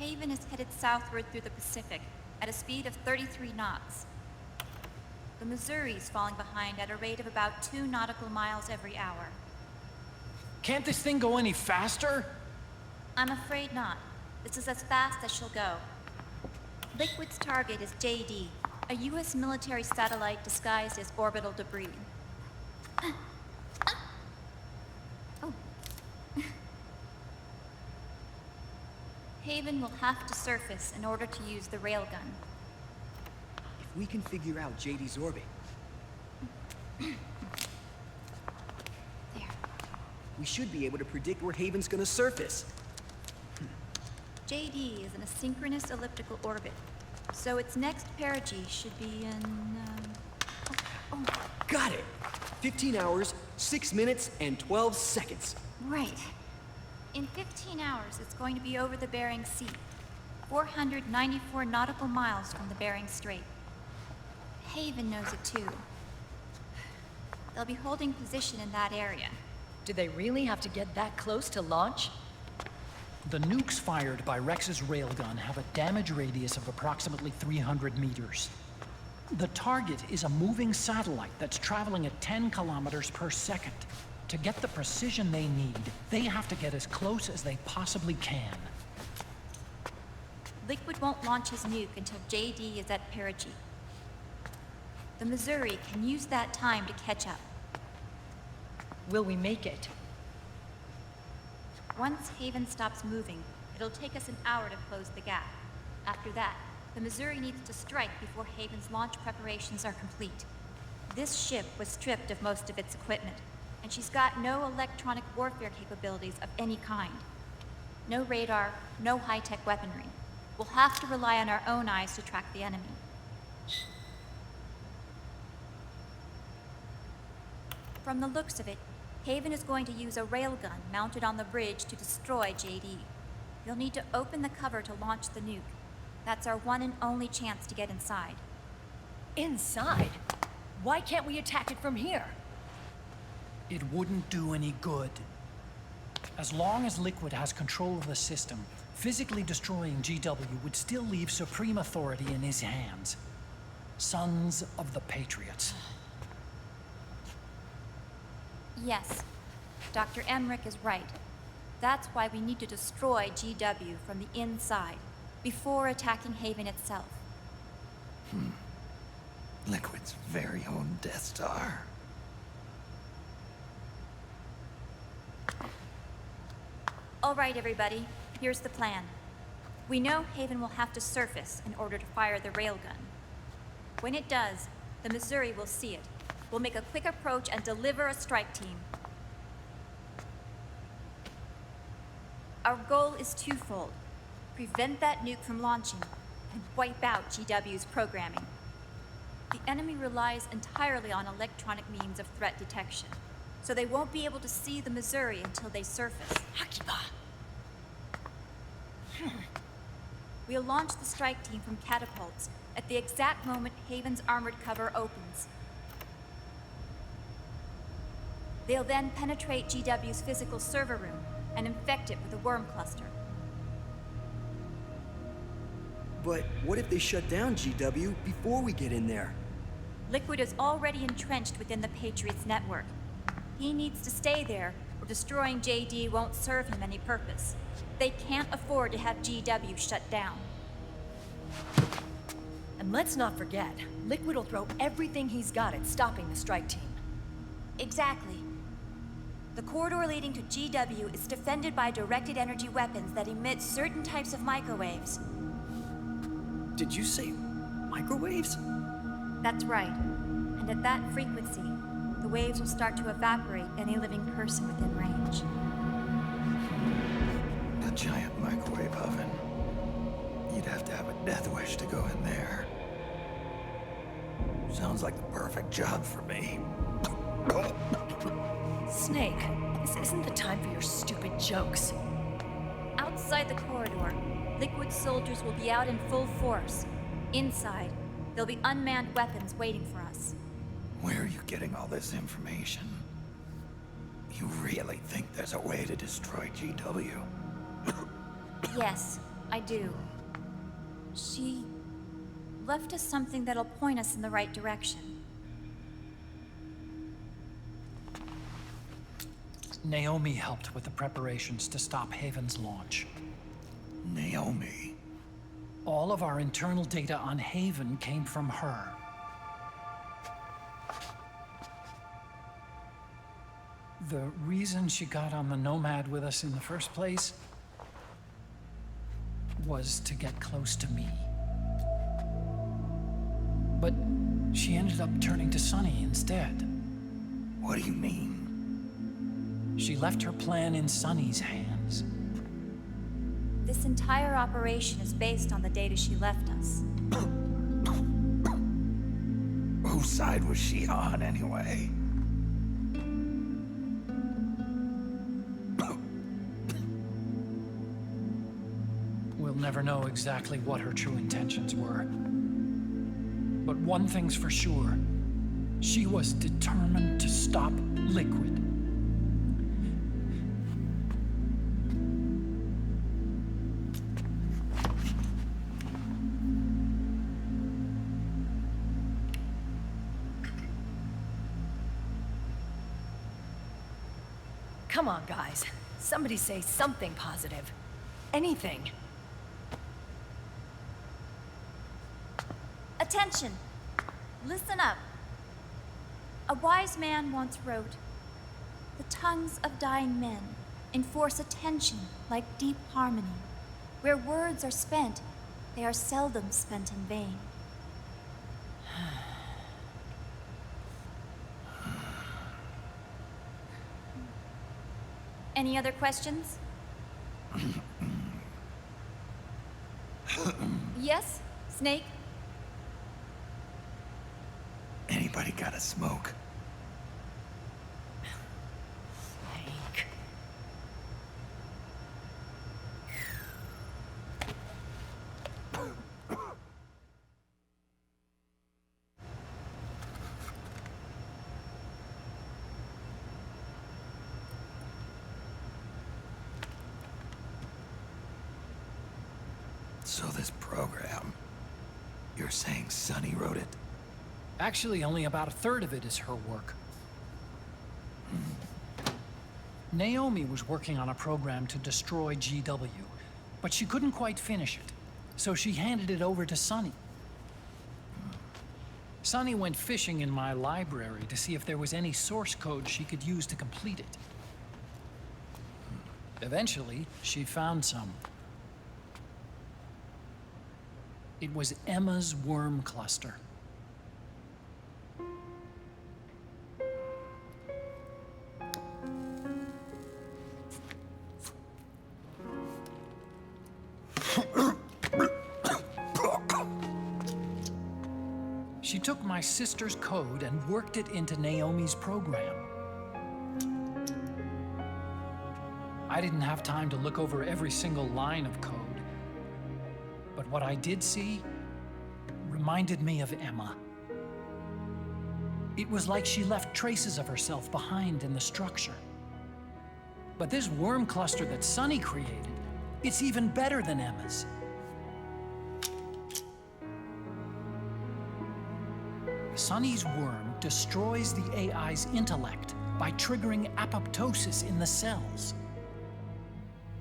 Haven is headed southward through the Pacific at a speed of 33 knots. The Missouri's falling behind at a rate of about 2 nautical miles every hour. Can't this thing go any faster? I'm afraid not. This is as fast as she'll go. Liquid's target is JD, a U.S. military satellite disguised as orbital debris. Oh. Haven will have to surface in order to use the railgun. If we can figure out JD's orbit... There. we should be able to predict where Haven's gonna surface. JD is in a synchronous elliptical orbit, so its next perigee should be in, Got it! 15 hours, 6 minutes, and 12 seconds. Right. In 15 hours, it's going to be over the Bering Sea, 494 nautical miles from the Bering Strait. Haven knows it too. They'll be holding position in that area. Do they really have to get that close to launch? The nukes fired by Rex's railgun have a damage radius of approximately 300 meters. The target is a moving satellite that's traveling at 10 kilometers per second. To get the precision they need, they have to get as close as they possibly can. Liquid won't launch his nuke until JD is at perigee. The Missouri can use that time to catch up. Will we make it? Once Haven stops moving, it'll take us an hour to close the gap. After that, the Missouri needs to strike before Haven's launch preparations are complete. This ship was stripped of most of its equipment, and she's got no electronic warfare capabilities of any kind. No radar, no high-tech weaponry. We'll have to rely on our own eyes to track the enemy. From the looks of it, Haven is going to use a railgun mounted on the bridge to destroy JD. You'll need to open the cover to launch the nuke. That's our one and only chance to get inside. Inside? Why can't we attack it from here? It wouldn't do any good. As long as Liquid has control of the system, physically destroying GW would still leave supreme authority in his hands. Sons of the Patriots. Yes, Dr. Emmerich is right. That's why we need to destroy GW from the inside, before attacking Haven itself. Liquid's very own Death Star. All right, everybody, here's the plan. We know Haven will have to surface in order to fire the railgun. When it does, the Missouri will see it. We'll make a quick approach and deliver a strike team. Our goal is twofold. Prevent that nuke from launching, and wipe out GW's programming. The enemy relies entirely on electronic means of threat detection, so they won't be able to see the Missouri until they surface. Akiba! We'll launch the strike team from catapults at the exact moment Haven's armored cover opens. They'll then penetrate GW's physical server room and infect it with a worm cluster. But what if they shut down GW before we get in there? Liquid is already entrenched within the Patriots network. He needs to stay there, or destroying JD won't serve him any purpose. They can't afford to have GW shut down. And let's not forget, Liquid will throw everything he's got at stopping the strike team. Exactly. The corridor leading to GW is defended by directed energy weapons that emit certain types of microwaves. Did you say microwaves? That's right. And at that frequency, the waves will start to evaporate any living person within range. A giant microwave oven. You'd have to have a death wish to go in there. Sounds like the perfect job for me. Snake, this isn't the time for your stupid jokes. Outside the corridor, Liquid soldiers will be out in full force. Inside, there'll be unmanned weapons waiting for us. Where are you getting all this information? You really think there's a way to destroy GW? Yes, I do. She left us something that'll point us in the right direction. Naomi helped with the preparations to stop Haven's launch. Naomi. All of our internal data on Haven came from her. The reason she got on the Nomad with us in the first place was to get close to me. But she ended up turning to Sonny instead. What do you mean? She left her plan in Sonny's hands. This entire operation is based on the data she left us. Whose side was she on, anyway? We'll never know exactly what her true intentions were. But one thing's for sure. She was determined to stop Liquid. Come on, guys. Somebody say something positive. Anything. Attention! Listen up. A wise man once wrote, "The tongues of dying men enforce attention like deep harmony. Where words are spent, they are seldom spent in vain." Any other questions? Yes, Snake? Anybody got a smoke? Snake. So this program, you're saying Sonny wrote it? Actually, only about a third of it is her work. Naomi was working on a program to destroy GW, but she couldn't quite finish it, so she handed it over to Sonny. Sonny went fishing in my library to see if there was any source code she could use to complete it. Eventually, she found some. It was Emma's worm cluster. She took my sister's code and worked it into Naomi's program. I didn't have time to look over every single line of code, but what I did see reminded me of Emma. It was like she left traces of herself behind in the structure. But this worm cluster that Sonny created, it's even better than Emma's. Sonny's worm destroys the AI's intellect by triggering apoptosis in the cells.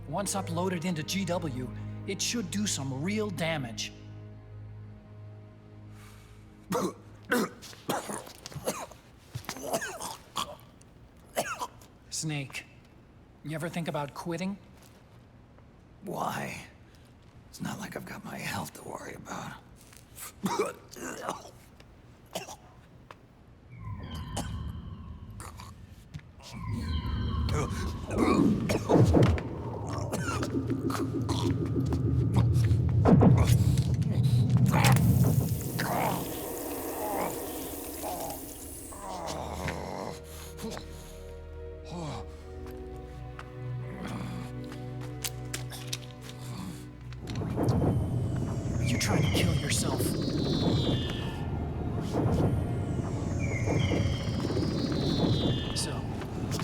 Once uploaded into GW, it should do some real damage. Snake, you ever think about quitting? Why? It's not like I've got my health to worry about. Are you trying to kill yourself? So,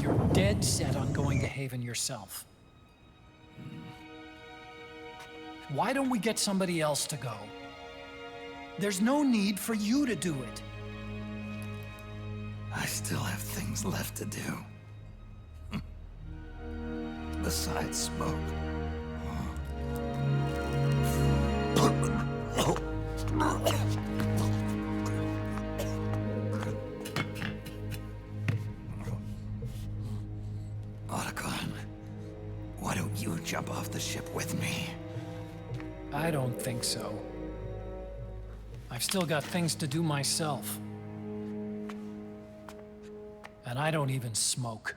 you're dead set on going to Haven yourself. Why don't we get somebody else to go? There's no need for you to do it. I still have things left to do. Besides smoke. Otacon, why don't you jump off the ship with me? I don't think so. I've still got things to do myself. And I don't even smoke.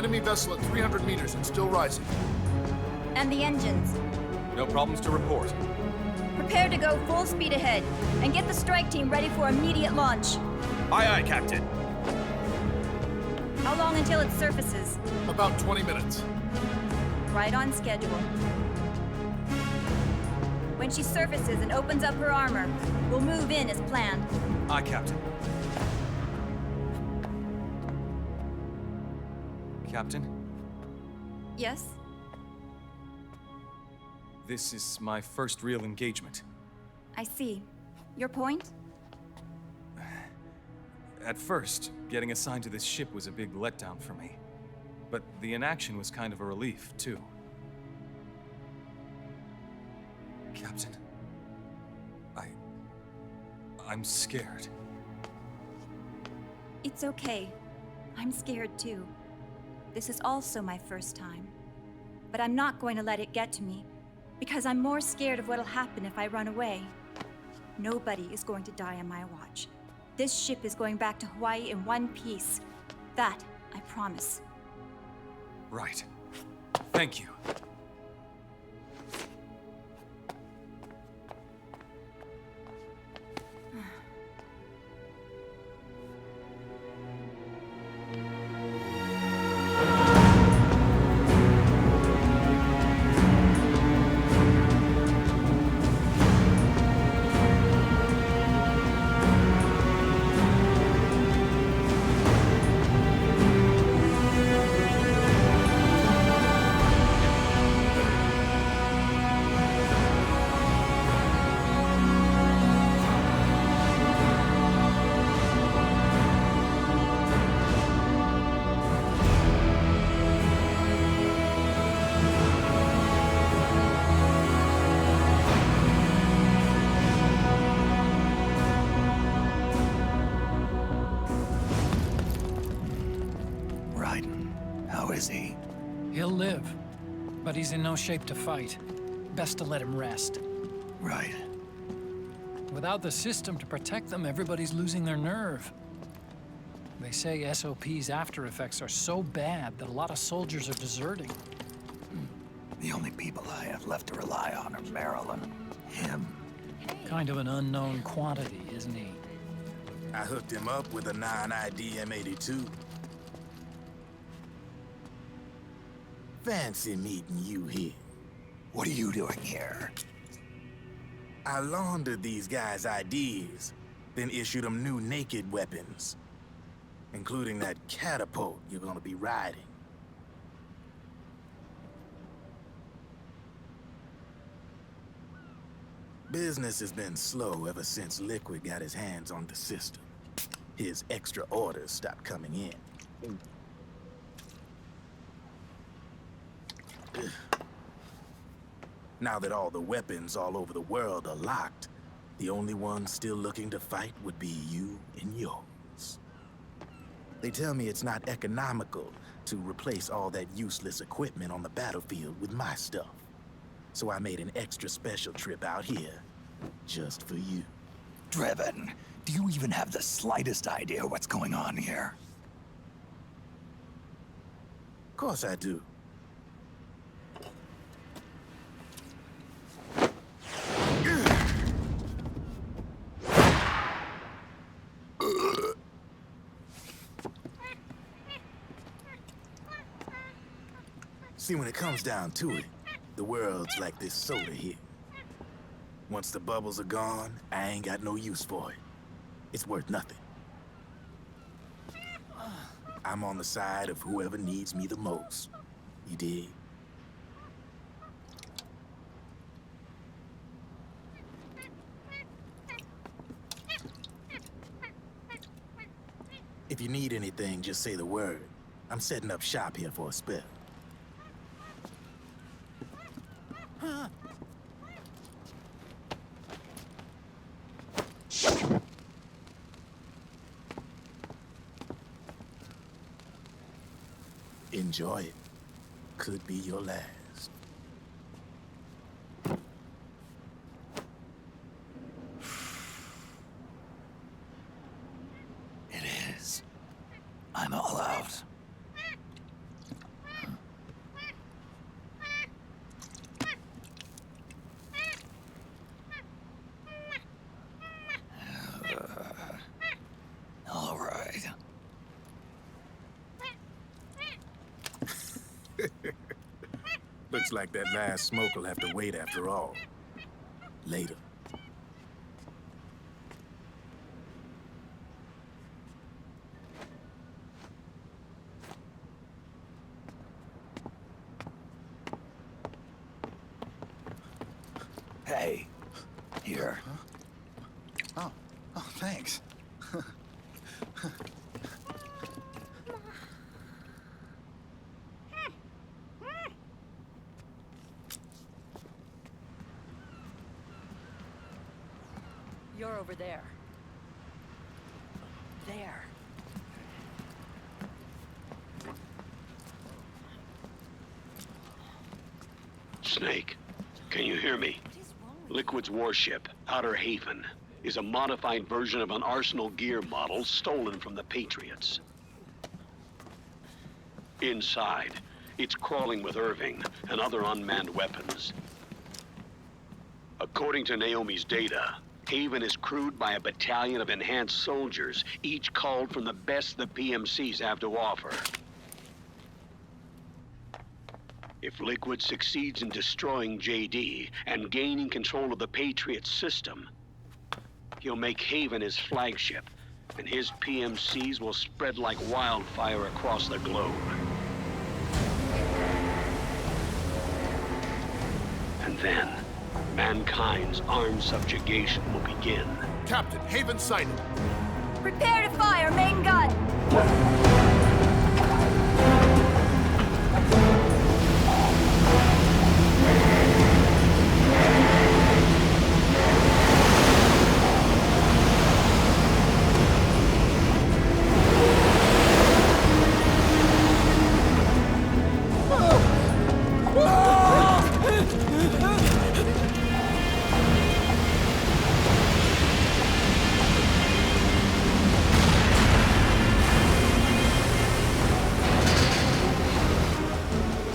Enemy vessel at 300 meters and still rising. And the engines. No problems to report. Prepare to go full speed ahead, and get the strike team ready for immediate launch. Aye, aye, Captain. How long until it surfaces? About 20 minutes. Right on schedule. When she surfaces and opens up her armor, we'll move in as planned. Aye, Captain. Captain, Yes? this is my first real engagement. I see. Your point? At first, getting assigned to this ship was a big letdown for me. But the inaction was kind of a relief, too. Captain, I'm scared. It's okay. I'm scared too. This is also my first time. But I'm not going to let it get to me, because I'm more scared of what'll happen if I run away. Nobody is going to die on my watch. This ship is going back to Hawaii in one piece. That, I promise. Right. Thank you. He'll live, but he's in no shape to fight. Best to let him rest. Right. Without the system to protect them, everybody's losing their nerve. They say SOP's after effects are so bad that a lot of soldiers are deserting. The only people I have left to rely on are Meryl and him. Kind of an unknown quantity, isn't he? I hooked him up with a 9ID M82. Fancy meeting you here. What are you doing here? I laundered these guys' IDs, then issued them new naked weapons, including that catapult you're gonna be riding. Business has been slow ever since Liquid got his hands on the system. His extra orders stopped coming in. Now that all the weapons all over the world are locked, the only one still looking to fight would be you and yours. They tell me it's not economical to replace all that useless equipment on the battlefield with my stuff. So I made an extra special trip out here, just for you. Driven, do you even have the slightest idea what's going on here? Of course I do. See, when it comes down to it, the world's like this soda here. Once the bubbles are gone, I ain't got no use for it. It's worth nothing. I'm on the side of whoever needs me the most. You dig? If you need anything, just say the word. I'm setting up shop here for a spell. Enjoy it. Could be your last. It is. I'm all out. All right. Looks like that last smoke will have to wait after all. Later. Hey, here. Oh, thanks. You're over there. There. Snake, can you hear me? Liquid's warship, Outer Haven, is a modified version of an Arsenal gear model stolen from the Patriots. Inside, it's crawling with Irving and other unmanned weapons. According to Naomi's data, Haven is crewed by a battalion of enhanced soldiers, each culled from the best the PMCs have to offer. If Liquid succeeds in destroying JD and gaining control of the Patriots system, he'll make Haven his flagship, and his PMCs will spread like wildfire across the globe. And then, mankind's armed subjugation will begin. Captain, Haven sighted. Prepare to fire, main gun!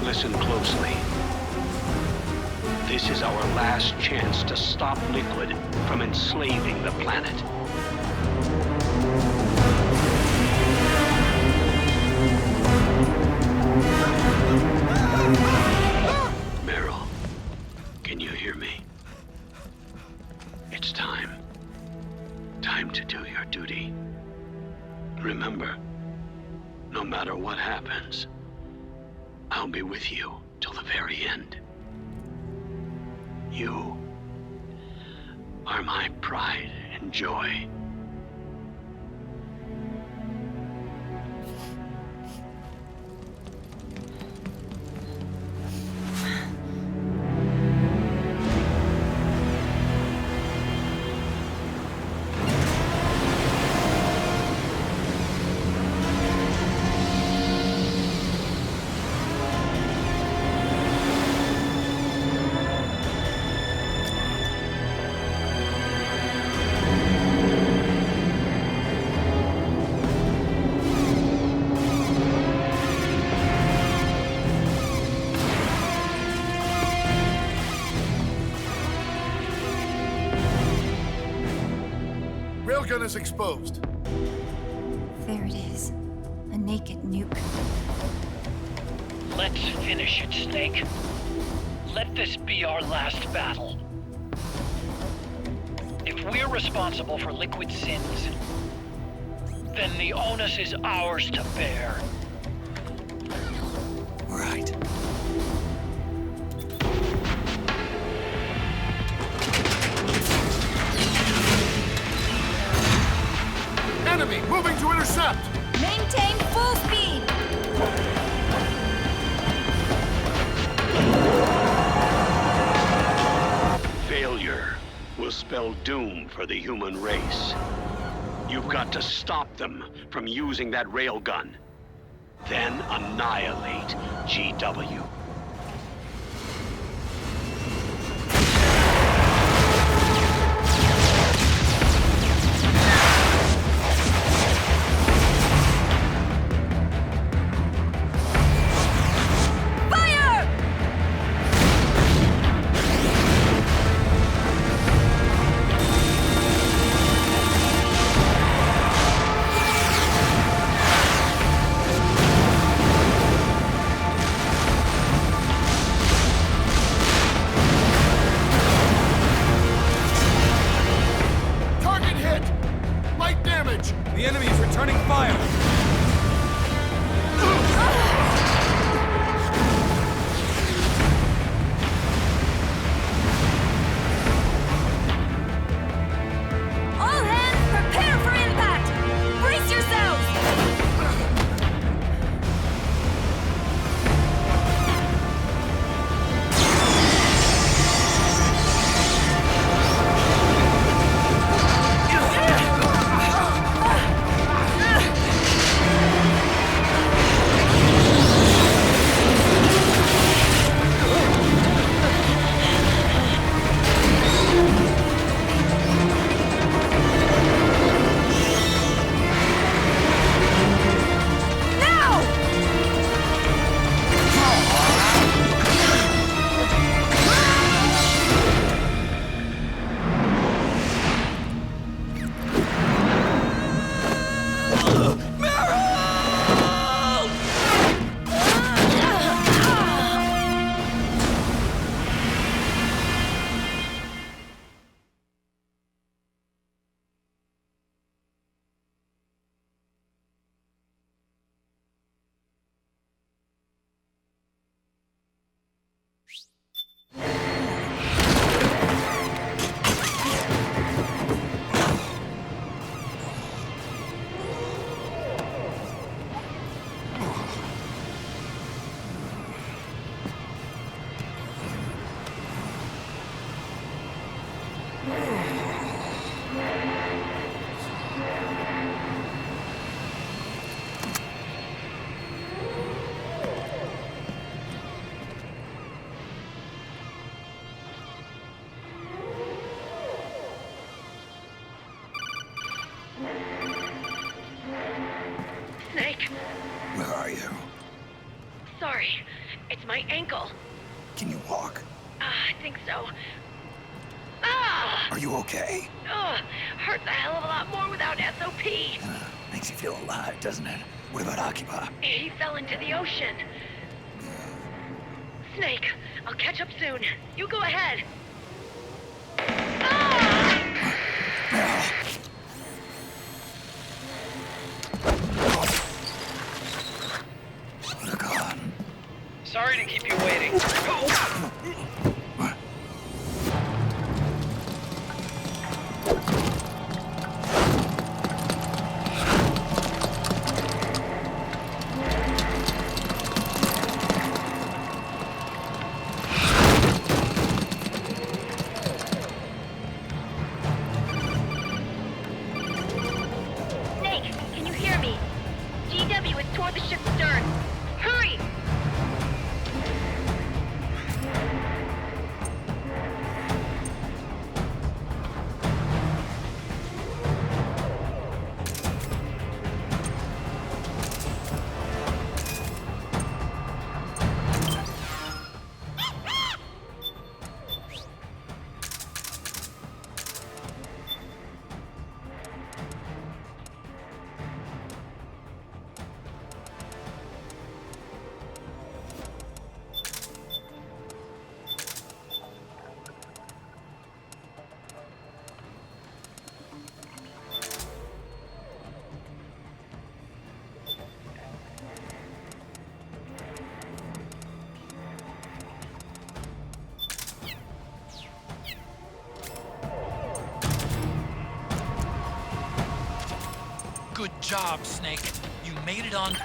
Listen closely. This is our last chance to stop Liquid from enslaving the planet. Meryl, can you hear me? It's time. Time to do your duty. Remember, no matter what happens, I'll be with you till the very end. You are my pride and joy. railgun is exposed. There it is. A naked nuke. Let's finish it, Snake. Let this be our last battle. If we're responsible for Liquid's sins, then the onus is ours to bear. Right. Enemy moving to intercept! Maintain full speed! Failure will spell doom for the human race. You've got to stop them from using that railgun. Then annihilate GW. The enemy is returning fire! All hands, prepare for impact! Brace yourselves! Snake, Where are you? sorry. It's my ankle. Can you walk? I think so. Ah! Are you okay? Ugh, hurts a hell of a lot more without SOP. Makes you feel alive, doesn't it? What about Occupy? He fell into the ocean. Snake, I'll catch up soon. You go ahead. Ah! Meryl. What a god. Sorry to keep you waiting. Snake, can you hear me? GW is toward the ship's stern. Hurry! job, Snake. You made it on...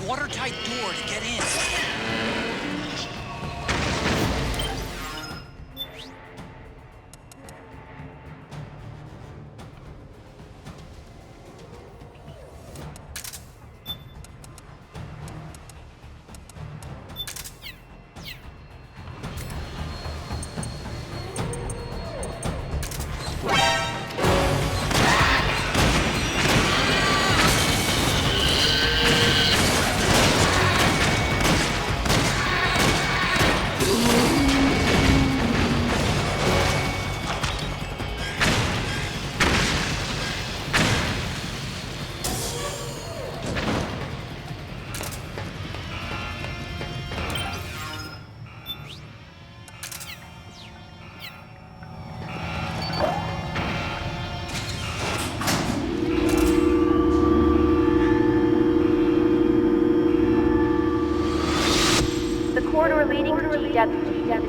Watertight door to get in.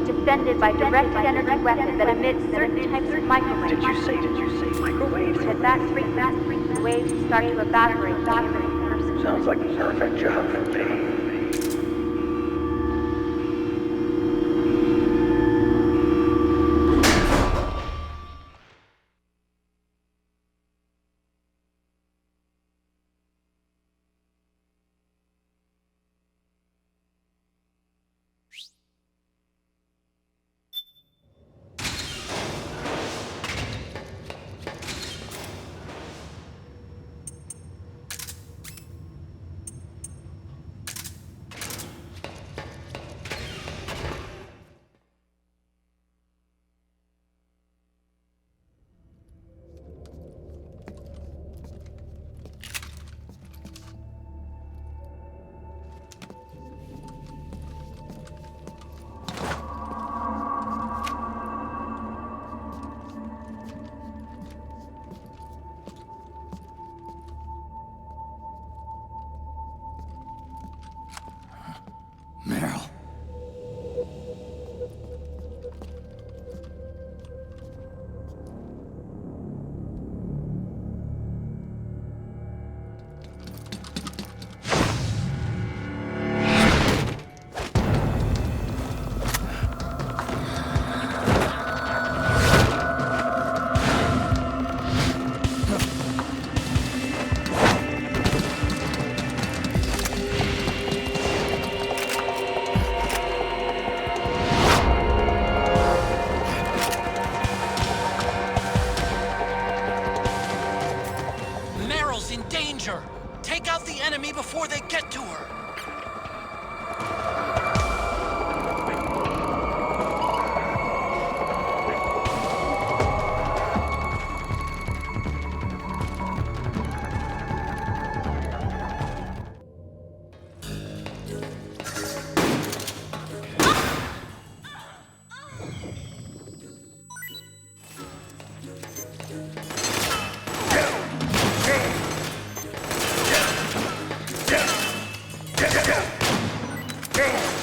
is defended by directed energy weapons that emit certain types of microwaves. Did you say microwaves? At that frequency, the waves start to evaporate. Sounds like a perfect job for me. Meryl. Take out the enemy before they get to her! Yeah.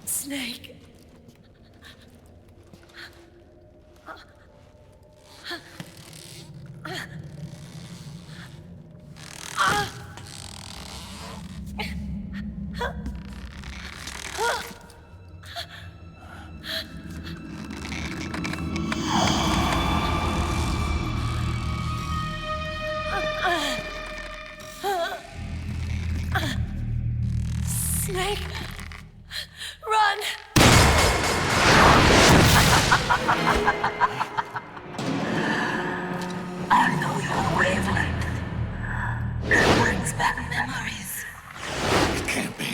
Snake. Snake, run! I know your wavelength. It brings back memories. It can't be.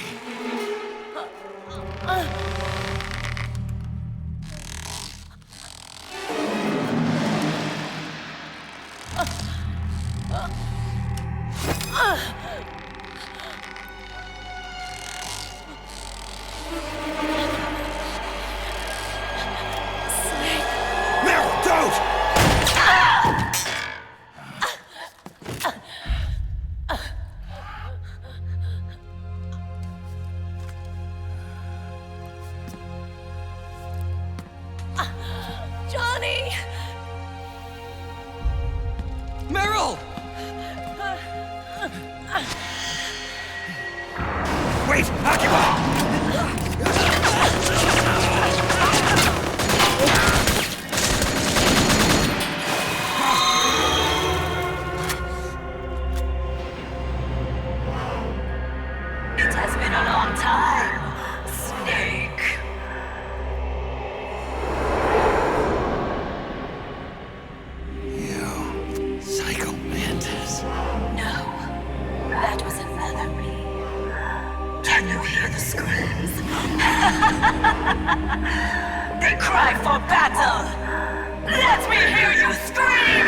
Johnny! Meryl! Wait! Occupy! It has been a long time, Snake. You, Psychomantis. No, that was another me. Can you hear the screams? They cry for battle. Let me hear you scream!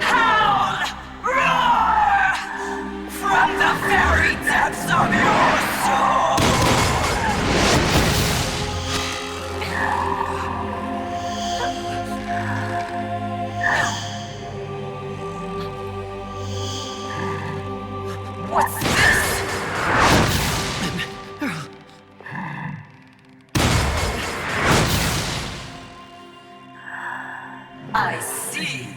Howl! Roar! From the very depths of your soul! What's this? I see.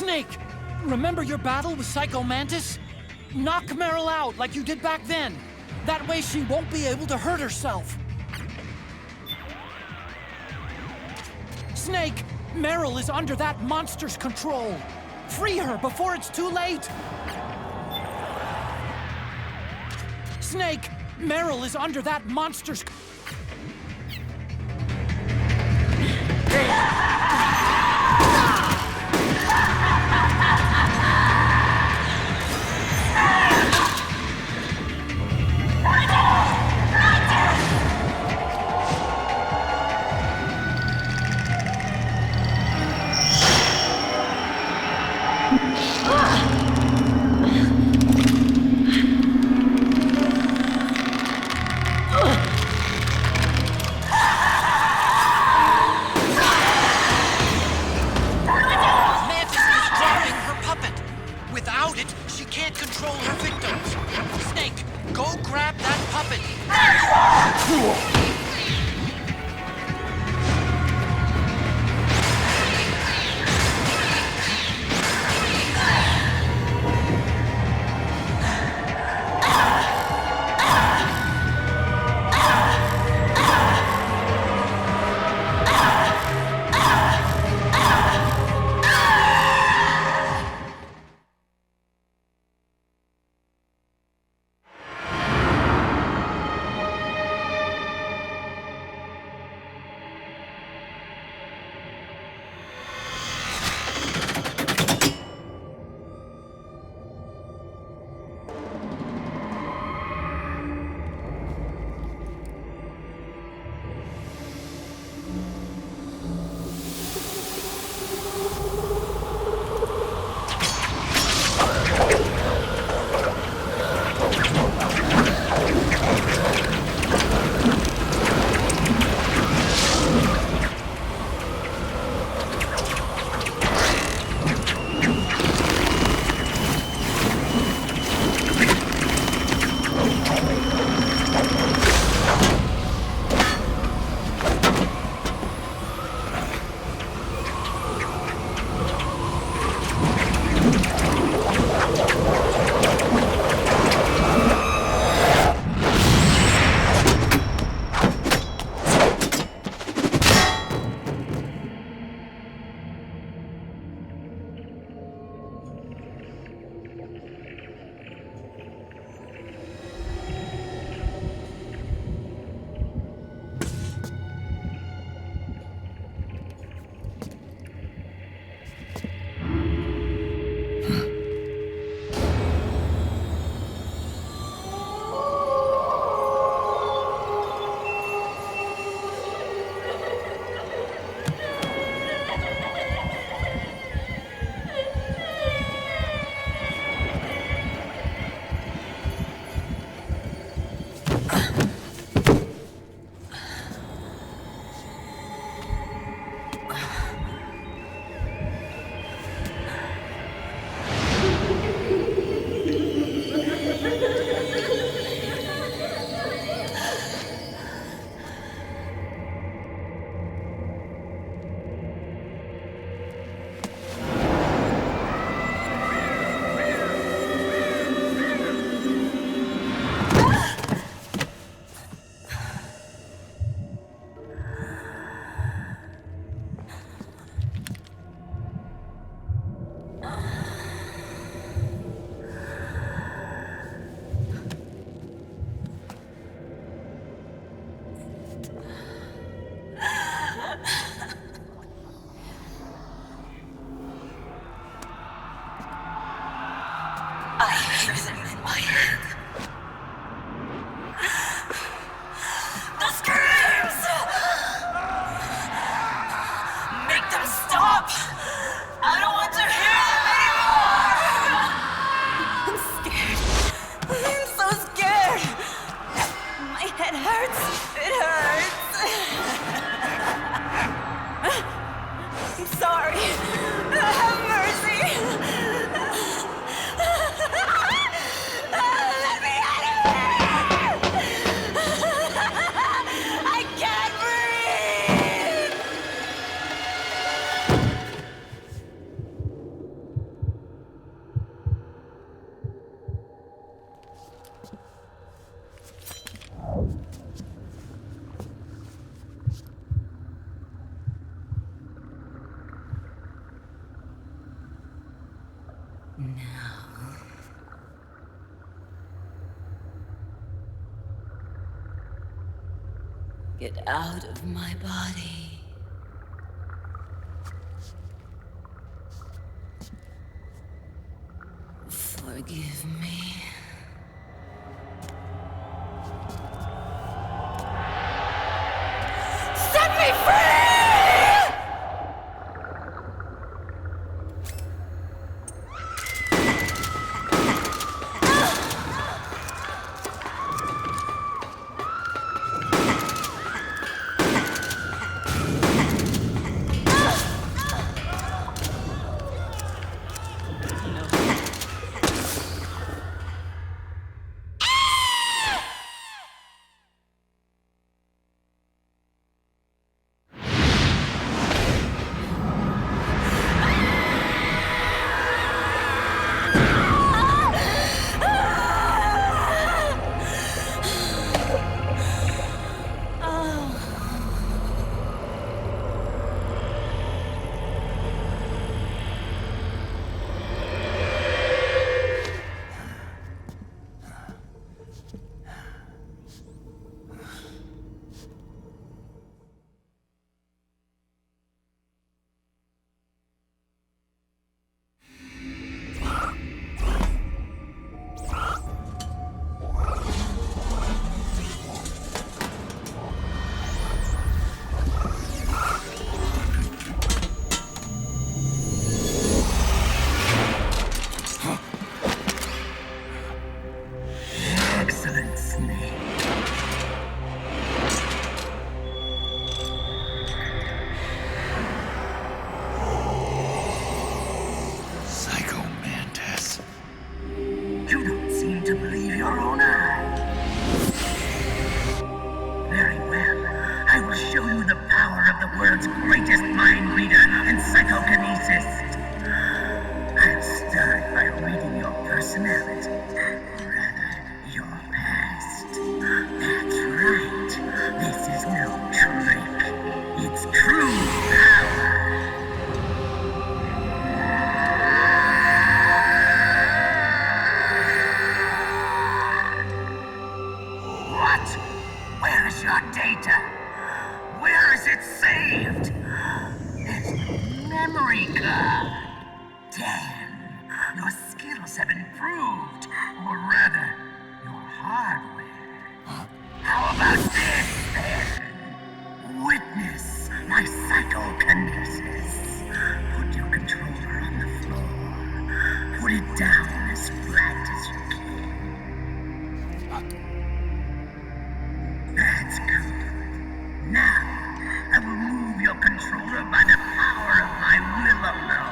Snake, remember your battle with Psychomantis? Knock Meryl out like you did back then. That way she won't be able to hurt herself. Snake, Meryl is under that monster's control. Free her before it's too late. Snake, Meryl is under that monster's... Now... Get out of my body. Forgive me. Set me free! Psychomantis. You don't seem to believe your own eyes. Very well. I will show you the power of the world's greatest mind reader and psychokinesis. I'll start by reading your personality. Rather, your past. That's right. This is no trick. It's true power. What? Where is your data? Where is it saved? There's no memory card. Damn, your skills have improved. Or rather, your hardware. How about this, then? Witness my psychokinesis. Put your controller on the floor. Put it down as flat as you can. That's good. Now, I will move your controller by the power of my will alone.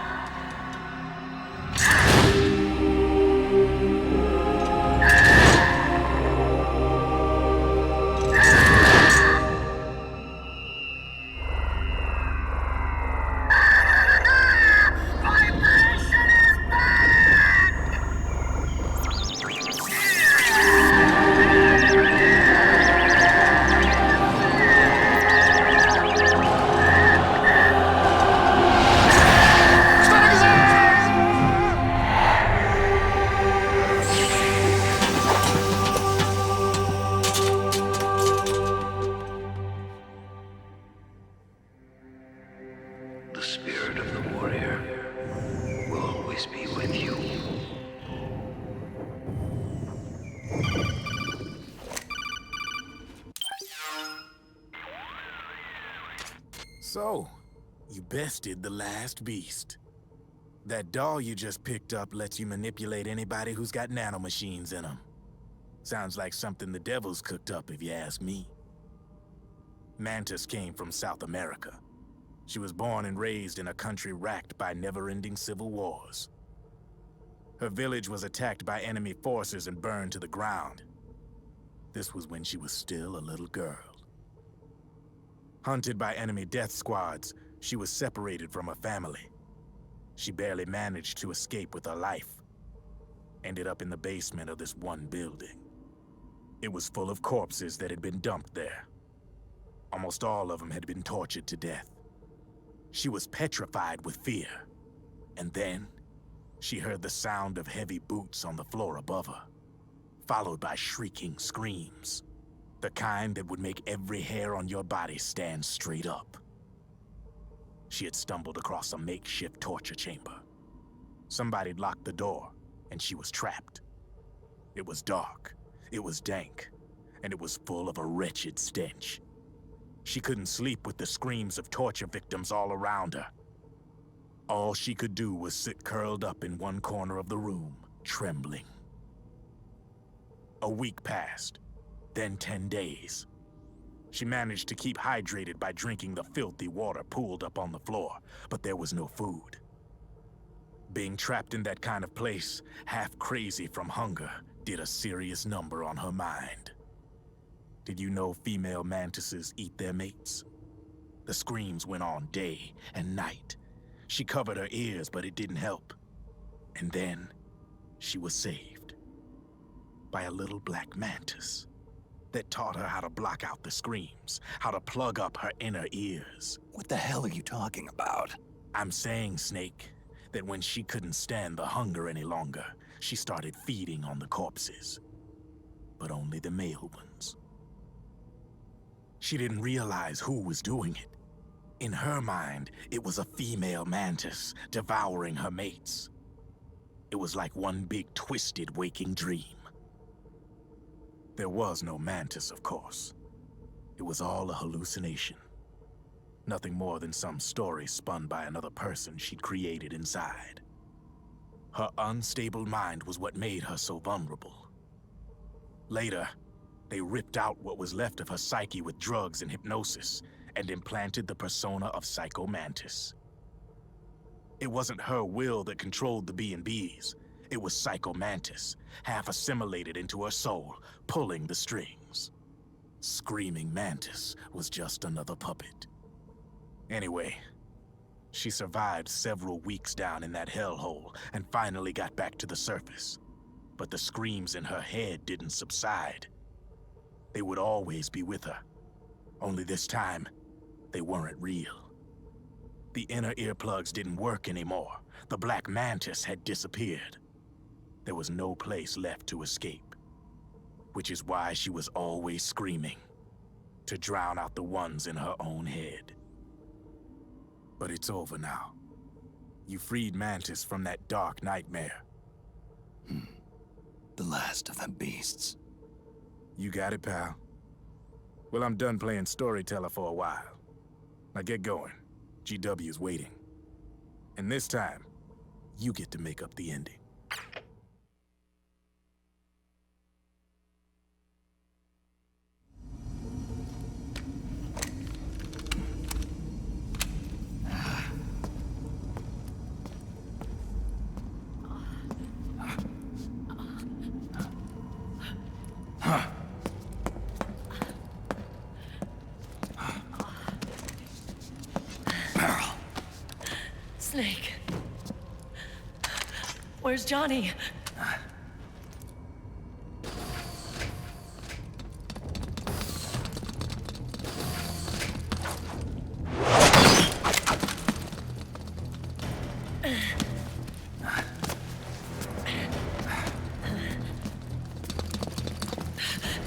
Vibration is back! The spirit of the warrior will always be with you. So, you bested the last beast. That doll you just picked up lets you manipulate anybody who's got nanomachines in them. Sounds like something the devil's cooked up, if you ask me. Mantis came from South America. She was born and raised in a country racked by never-ending civil wars. Her village was attacked by enemy forces and burned to the ground. This was when she was still a little girl. Hunted by enemy death squads, she was separated from her family. She barely managed to escape with her life. Ended up in the basement of this one building. It was full of corpses that had been dumped there. Almost all of them had been tortured to death. She was petrified with fear. And then, She heard the sound of heavy boots on the floor above her, followed by shrieking screams. The kind that would make every hair on your body stand straight up. She had stumbled across a makeshift torture chamber. Somebody'd locked the door, and she was trapped. It was dark, it was dank, and it was full of a wretched stench. She couldn't sleep with the screams of torture victims all around her. All she could do was sit curled up in one corner of the room, trembling. A week passed, then 10 days. She managed to keep hydrated by drinking the filthy water pooled up on the floor, but there was no food. Being trapped in that kind of place, half crazy from hunger, did a serious number on her mind. Did you know female mantises eat their mates? The screams went on day and night. She covered her ears, but it didn't help. And then, she was saved. By a little black mantis that taught her how to block out the screams, how to plug up her inner ears. What the hell are you talking about? I'm saying, Snake, that when she couldn't stand the hunger any longer, she started feeding on the corpses. But only the male ones. She didn't realize who was doing it. In her mind, it was a female mantis devouring her mates. It was like one big twisted waking dream. There was no mantis, of course. It was all a hallucination. Nothing more than some story spun by another person she'd created inside. Her unstable mind was what made her so vulnerable. Later, they ripped out what was left of her psyche with drugs and hypnosis, and implanted the persona of Psychomantis. It wasn't her will that controlled the B&Bs. It was Psychomantis, half assimilated into her soul, pulling the strings. Screaming Mantis was just another puppet. Anyway, she survived several weeks down in that hellhole and finally got back to the surface. But the screams in her head didn't subside. They would always be with her. Only this time, they weren't real. The inner earplugs didn't work anymore. The black mantis had disappeared. There was no place left to escape. Which is why she was always screaming, to drown out the ones in her own head. But it's over now. You freed Mantis from that dark nightmare. The last of them beasts. You got it, pal. Well, I'm done playing storyteller for a while. Now get going. GW's waiting. And this time, you get to make up the ending. Meryl. Snake. Where's Johnny?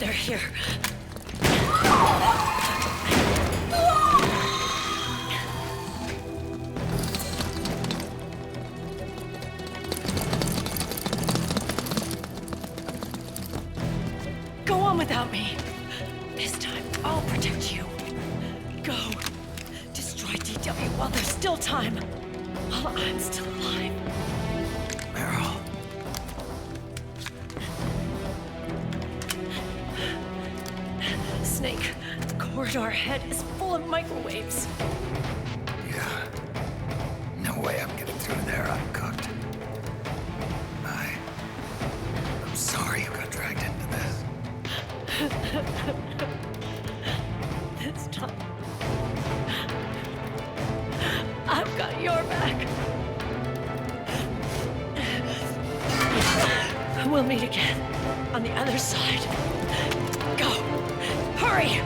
They're here. Go on without me. This time, I'll protect you. Go. Destroy DW while there's still time. While I'm still alive. Meryl. Snake, the corridor ahead is full of microwaves. Yeah. No way I'm getting through there uncooked. I'm sorry you got dragged into this. This time, I've got your back. We'll meet again on the other side. Go! Hurry!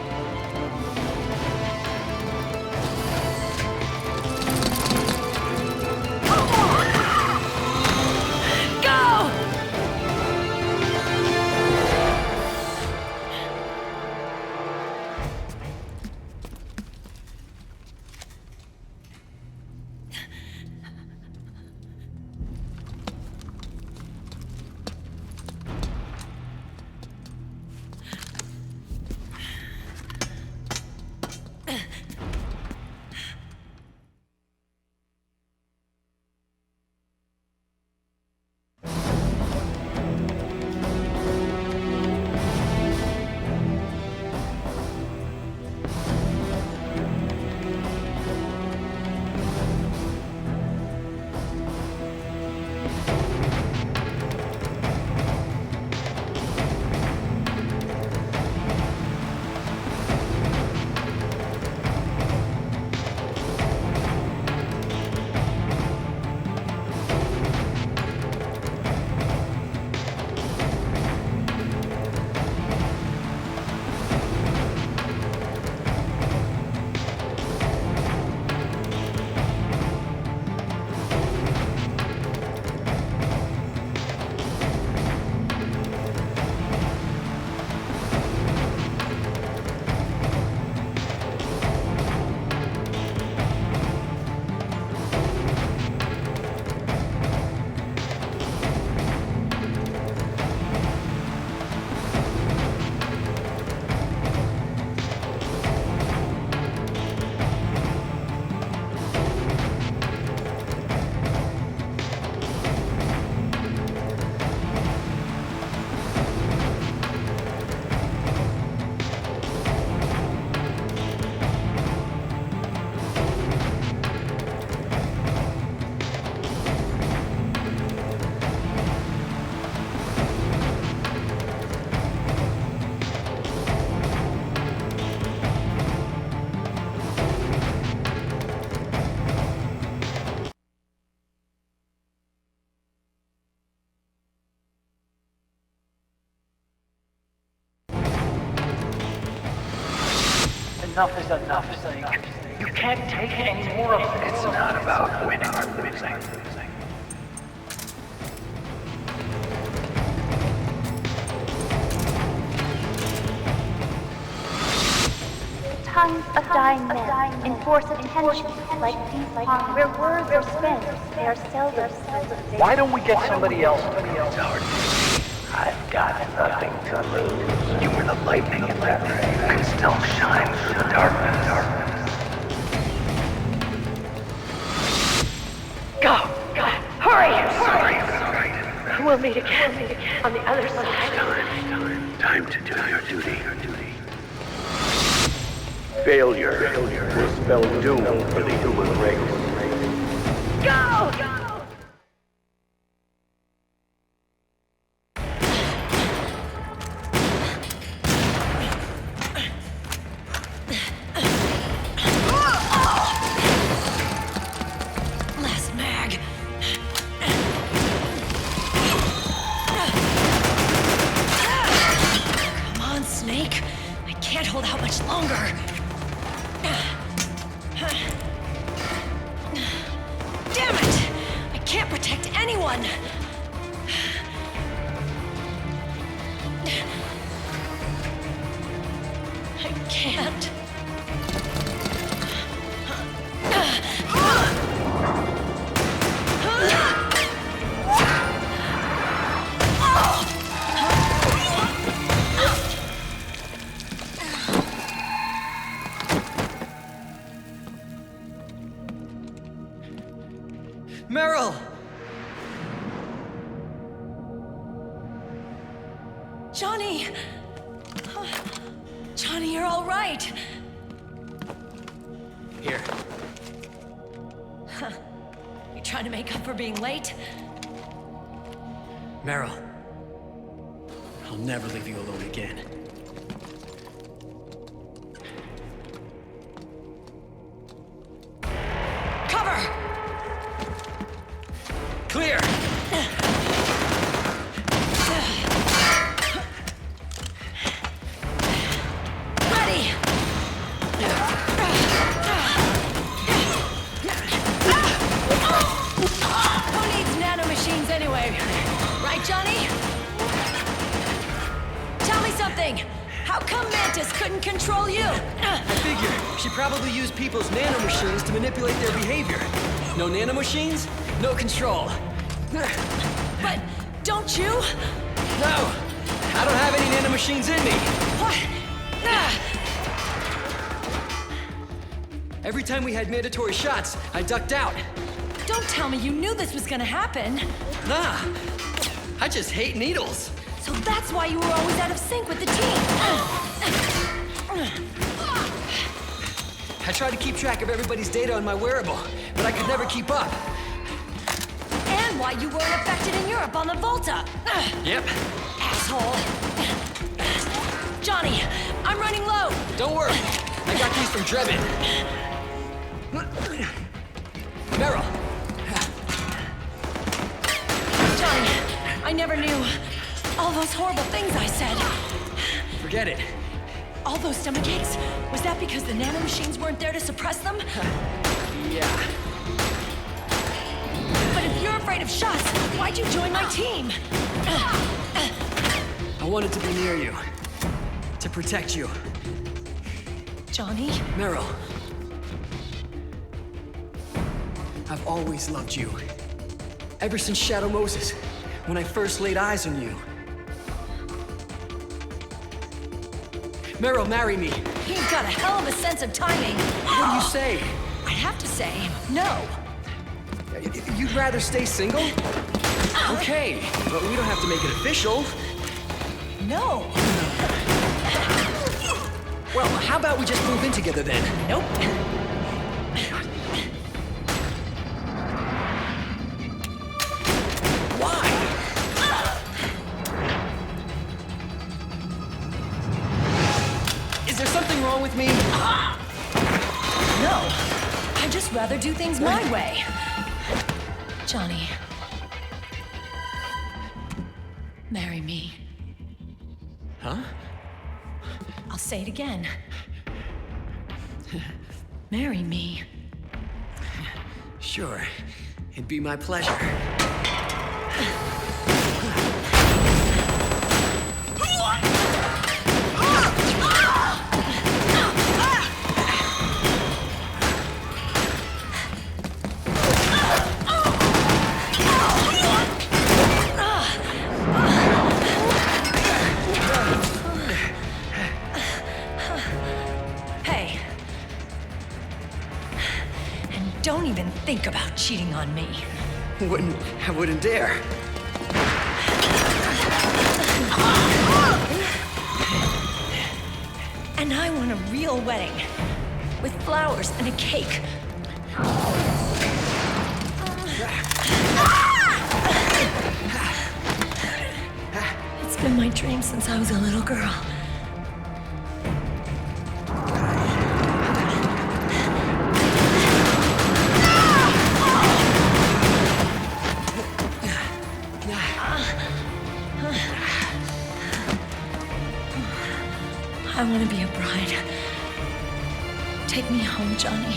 Enough is enough, Snake. You can't take any more of this. It's not about winning or losing. Tongues of dying men enforce attention like ping pong. Where words are spent, they are seldom. Why don't we get somebody else to be It's our duty. I've got nothing to lose. You were the lightning in that ray. You can still shine through the darkness. Go! Hurry! Sorry. We'll meet again on the other side. Time to do your duty. Failure will spell doom for the human race. Go! Last mag. Come on, Snake. I can't hold out much longer. Damn it! I can't protect anyone! I can't. Meryl! Johnny! Johnny, you're all right. Here. You trying to make up for being late? Meryl. I'll never leave you alone again. Cover! Clear! Ready! Who needs nanomachines anyway? Right, Johnny? Tell me something! How come Mantis couldn't control you? I figure she probably used people's nanomachines to manipulate their behavior. No nanomachines, no control. But don't you? No! I don't have any nanomachines in me! What? Every time we had mandatory shots, I ducked out. Don't tell me you knew this was gonna happen. Nah, I just hate needles. So that's why you were always out of sync with the team. I tried to keep track of everybody's data on my wearable, but I could never keep up. And why you weren't affected in Europe on the Volta. Yep. Asshole. Johnny, I'm running low. Don't worry, I got these from Drebin. Meryl. Johnny, I never knew all those horrible things I said. Forget it. All those stomach aches? Was that because the nanomachines weren't there to suppress them? Yeah. But if you're afraid of shots, why'd you join my team? I wanted to be near you. To protect you. Johnny? Meryl. I've always loved you. Ever since Shadow Moses, when I first laid eyes on you. Meryl, marry me. You've got a hell of a sense of timing. What do you say? I'd have to say no. You'd rather stay single? Okay, but we don't have to make it official. No. Well, how about we just move in together then? Nope. Why? Is there something wrong with me? No. I'd just rather do things my way. Johnny. Marry me. Huh? I'll say it again. Marry me. Sure. It'd be my pleasure. Hey. And don't even think about cheating on me. I wouldn't dare. And I want a real wedding. With flowers and a cake. It's been my dream since I was a little girl. I want to be a bride. Take me home, Johnny.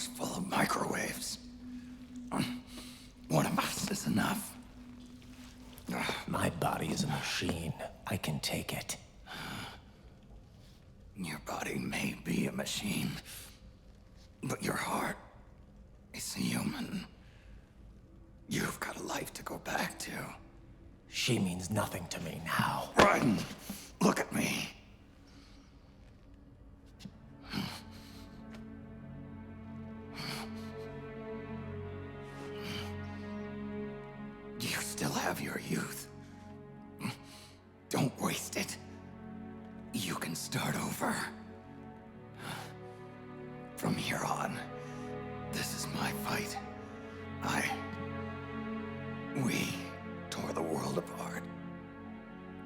floor's full of microwaves. One of us is enough. My body is a machine. I can take it. Your body may be a machine, but your heart is human. You've got a life to go back to. She means nothing to me now. Raiden, look at me. You still have your youth. Don't waste it. You can start over. From here on, this is my fight. We tore the world apart.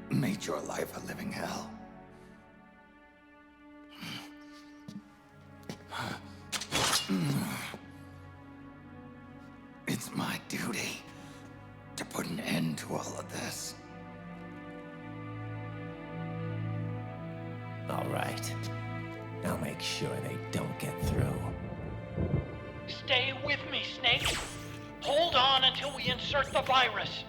Made your life a living hell. It's my duty to put an end to all of this. All right. I'll make sure they don't get through. Stay with me, Snake. Hold on until we insert the virus.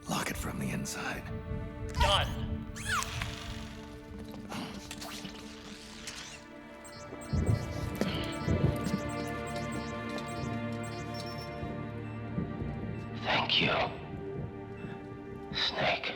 Lock it from the inside. Done. Thank you, Snake.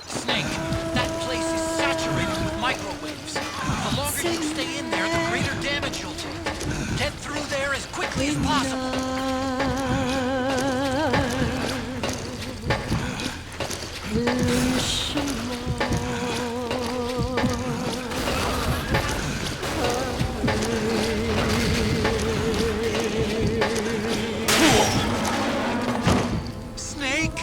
Snake, that place is saturated with microwaves. The longer you stay in there, the greater damage you'll take. Get through there as quickly as possible. Snake?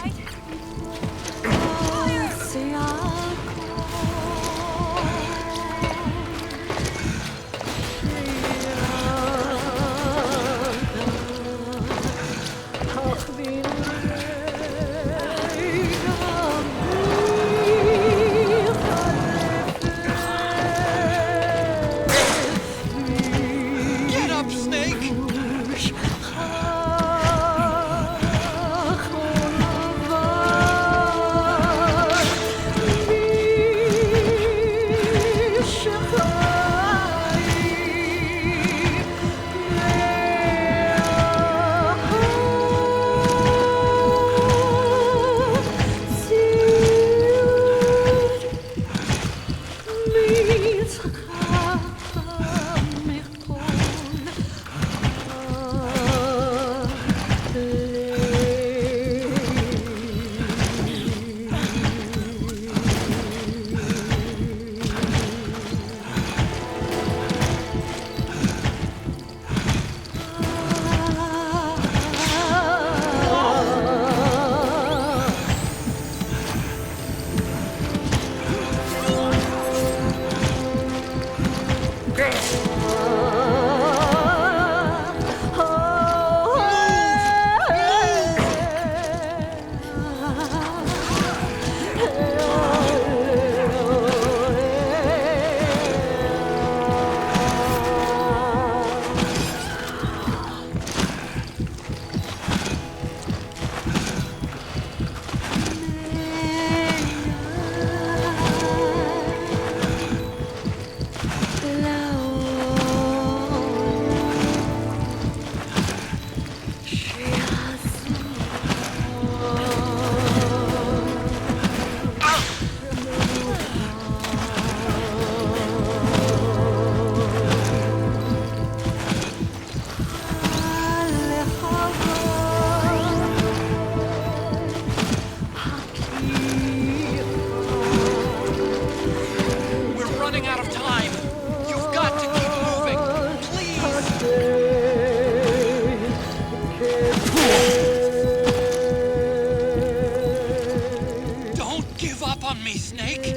on me, Snake!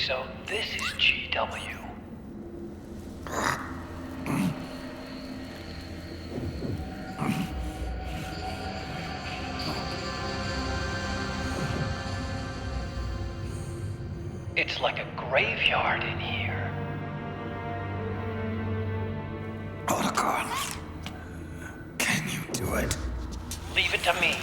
So this is GW. It's like a graveyard in here. Otacon, can you do it? Leave it to me.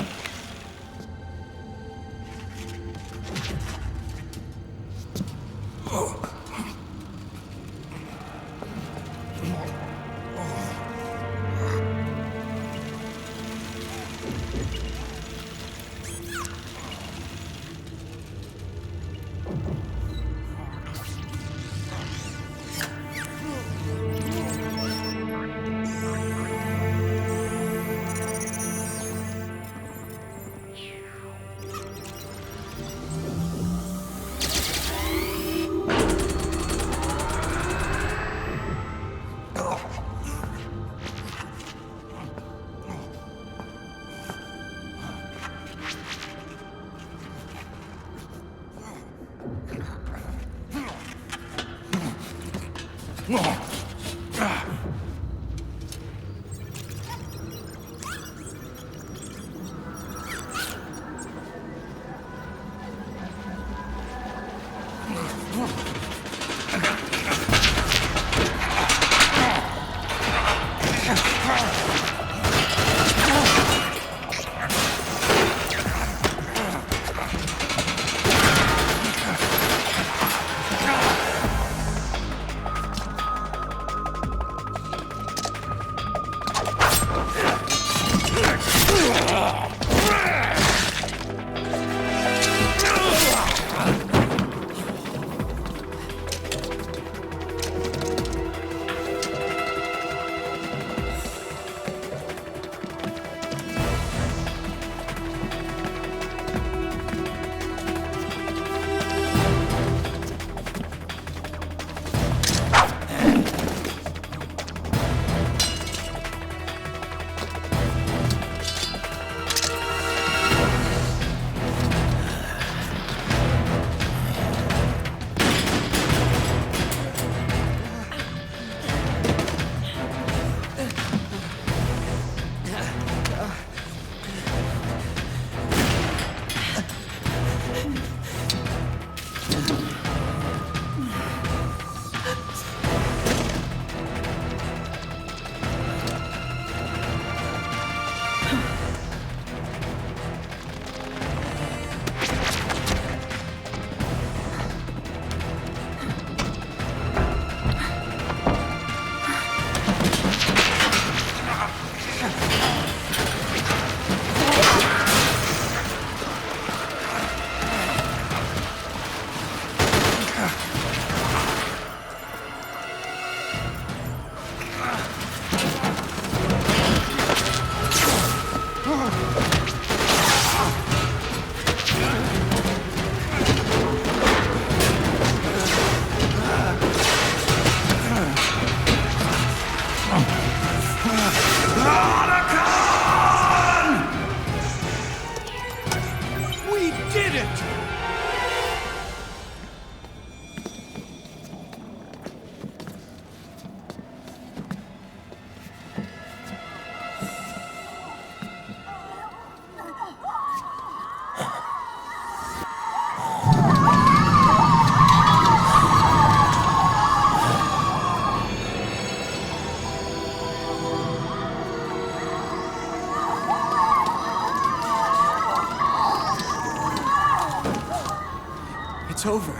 It's over.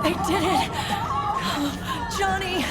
They did it! Johnny!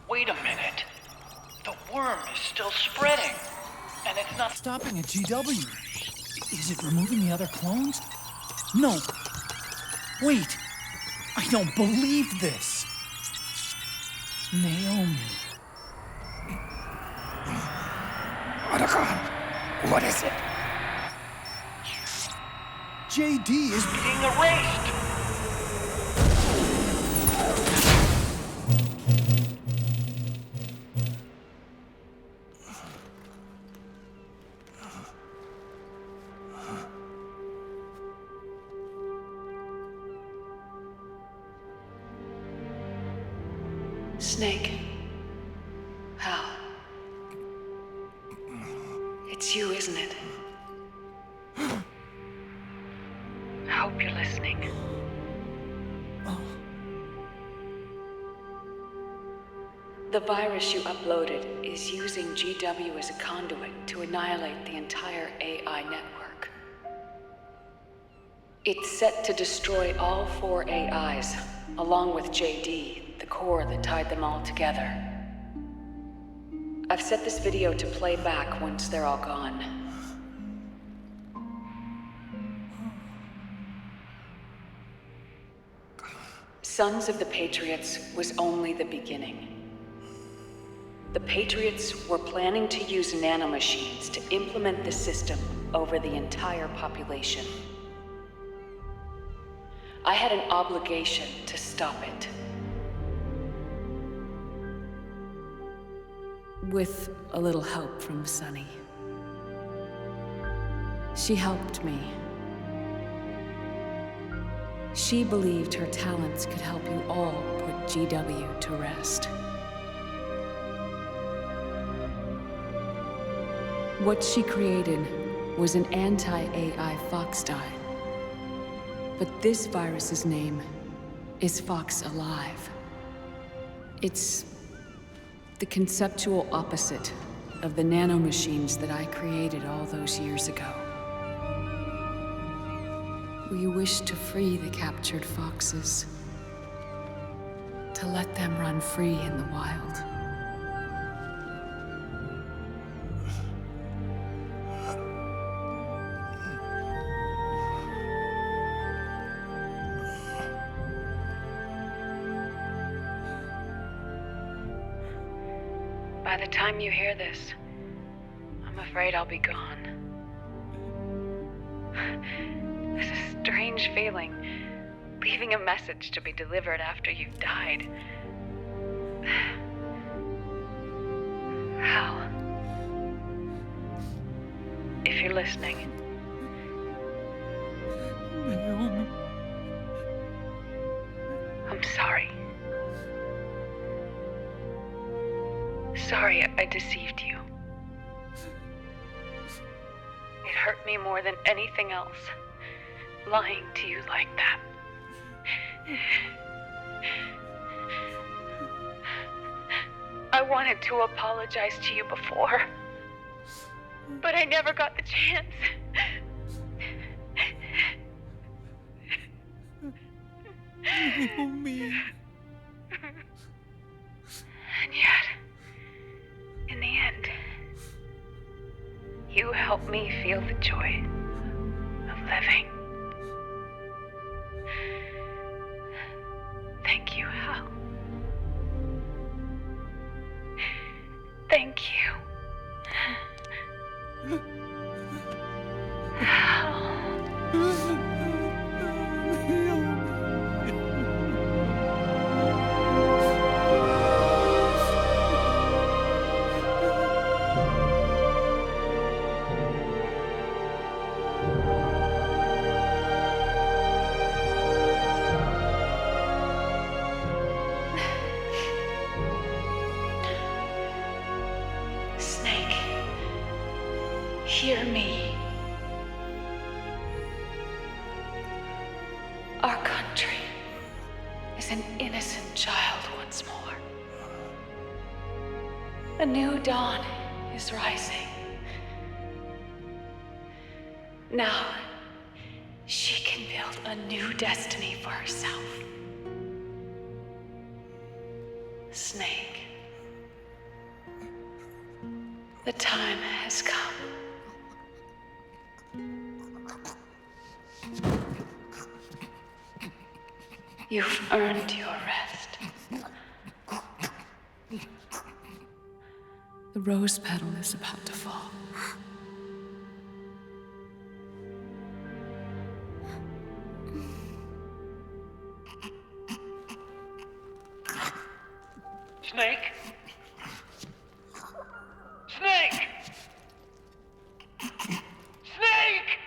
Wait a minute. The worm is still spreading. And it's not stopping at GW. Is it removing the other clones? No. Wait. I don't believe this. Naomi. What is it? JD is being erased. Snake. Hal. It's you, isn't it? I hope you're listening. The virus you uploaded is using GW as a conduit to annihilate the entire AI network. It's set to destroy all 4 AIs, along with JD, the core that tied them all together. I've set this video to play back once they're all gone. Sons of the Patriots was only the beginning. The Patriots were planning to use nanomachines to implement the system over the entire population. I had an obligation to stop it. With a little help from Sonny. She helped me. She believed her talents could help you all put GW to rest. What she created was an anti-AI fox dye. But this virus's name is Fox Alive. It's the conceptual opposite of the nanomachines that I created all those years ago. We wish to free the captured foxes, to let them run free in the wild. By the time you hear this, I'm afraid I'll be gone. It's a strange feeling, leaving a message to be delivered after you've died. Hal, if you're listening. Naomi. I'm sorry. Sorry I deceived you. It hurt me more than anything else, lying to you like that. I wanted to apologize to you before, but I never got the chance. Naomi. And yet, in the end, you helped me feel the joy of living. Thank you, Hal. Thank you. Hal. Snake, hear me. Our country is an innocent child once more. A new dawn is rising. Now, she can build a new destiny for herself. Snake, the time has come. You've earned your rest. The rose petal is about to fall. Snake? Snake! Snake!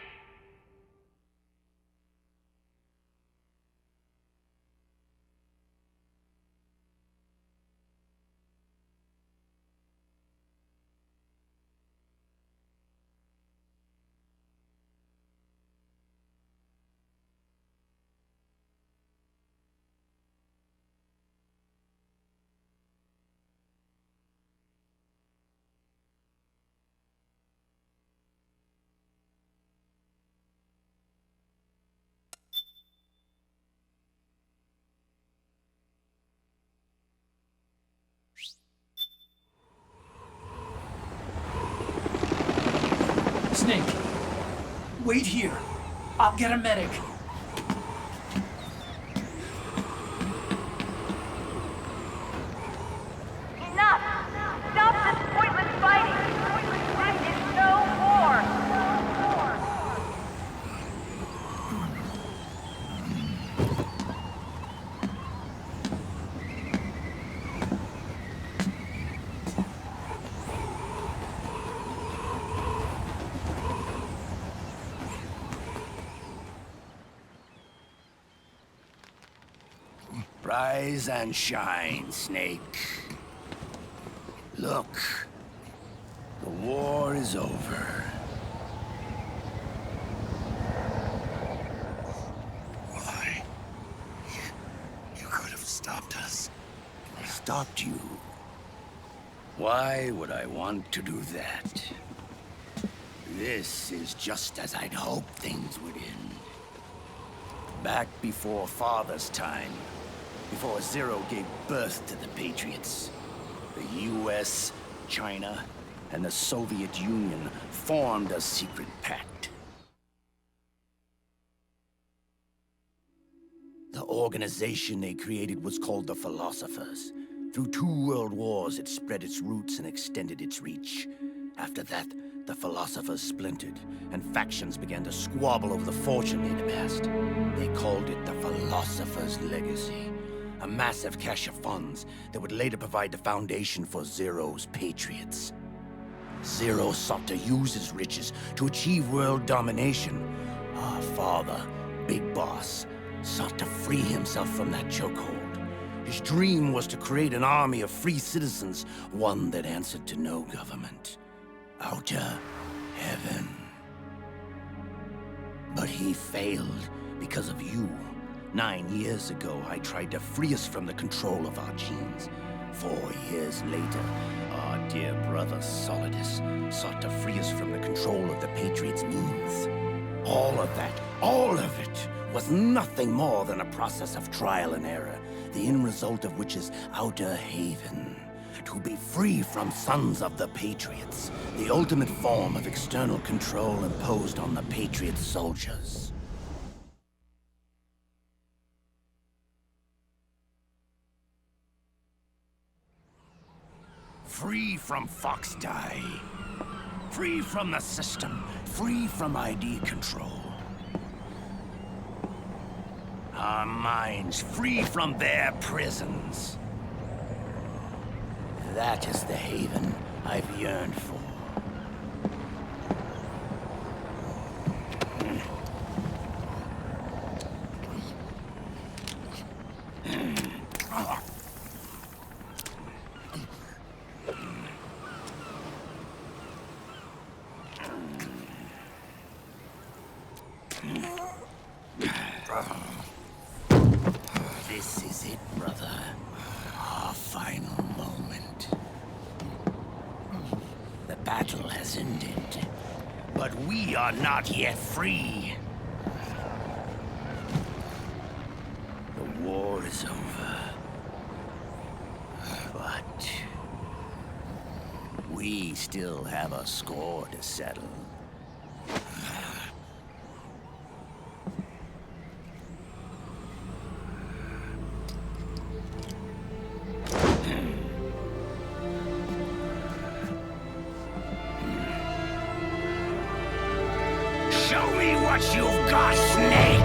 Snake, wait here. I'll get a medic. Enough! Stop this pointless fighting! This is no war! Rise and shine, Snake. Look, the war is over. Why? You could have stopped us. Stopped you? Why would I want to do that? This is just as I'd hoped things would end. Back before Father's time, before Zero gave birth to the Patriots, the US, China, and the Soviet Union formed a secret pact. The organization they created was called the Philosophers. Through 2 world wars, it spread its roots and extended its reach. After that, the Philosophers splintered, and factions began to squabble over the fortune they'd amassed. They called it the Philosopher's Legacy, a massive cache of funds that would later provide the foundation for Zero's Patriots. Zero sought to use his riches to achieve world domination. Our father, Big Boss, sought to free himself from that chokehold. His dream was to create an army of free citizens, one that answered to no government. Outer heaven. But he failed because of you, 9 years ago, I tried to free us from the control of our genes. 4 years later, our dear brother Solidus sought to free us from the control of the Patriots' means. All of it, was nothing more than a process of trial and error, the end result of which is Outer Haven. To be free from sons of the Patriots, the ultimate form of external control imposed on the Patriot soldiers. Free from Fox Die. Free from the system. Free from ID control. Our minds free from their prisons. That is the haven I've yearned for. This is it, brother. Our final moment. The battle has ended, but we are not yet free. The war is over, but we still have a score to settle. Show me what you've got, Snake!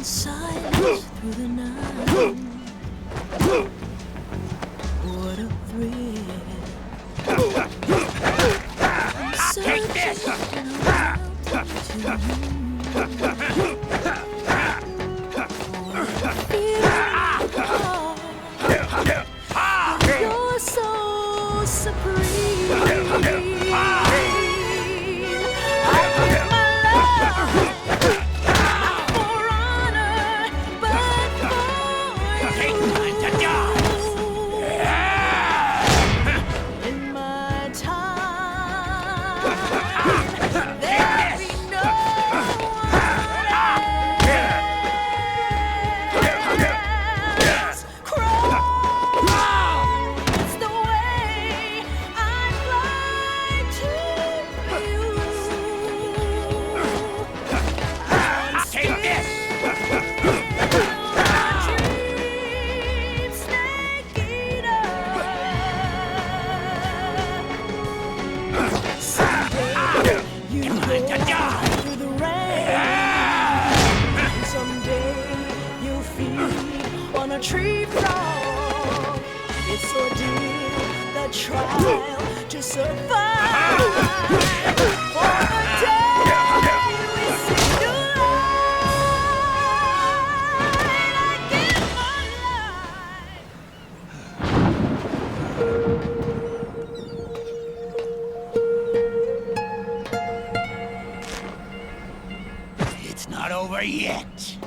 in silence through the night. What a thrill. I'm searching you're so supreme. I give my love, not for honor, but for you. In my time, there'll be no one else. It's the way I fly to you. I'm still my dream snake eater. Someday you go through the rain. Someday you'll feed on a tree frog. It's ordeal, the trial to survive. For the day we see new light, I give my life. It's not over yet.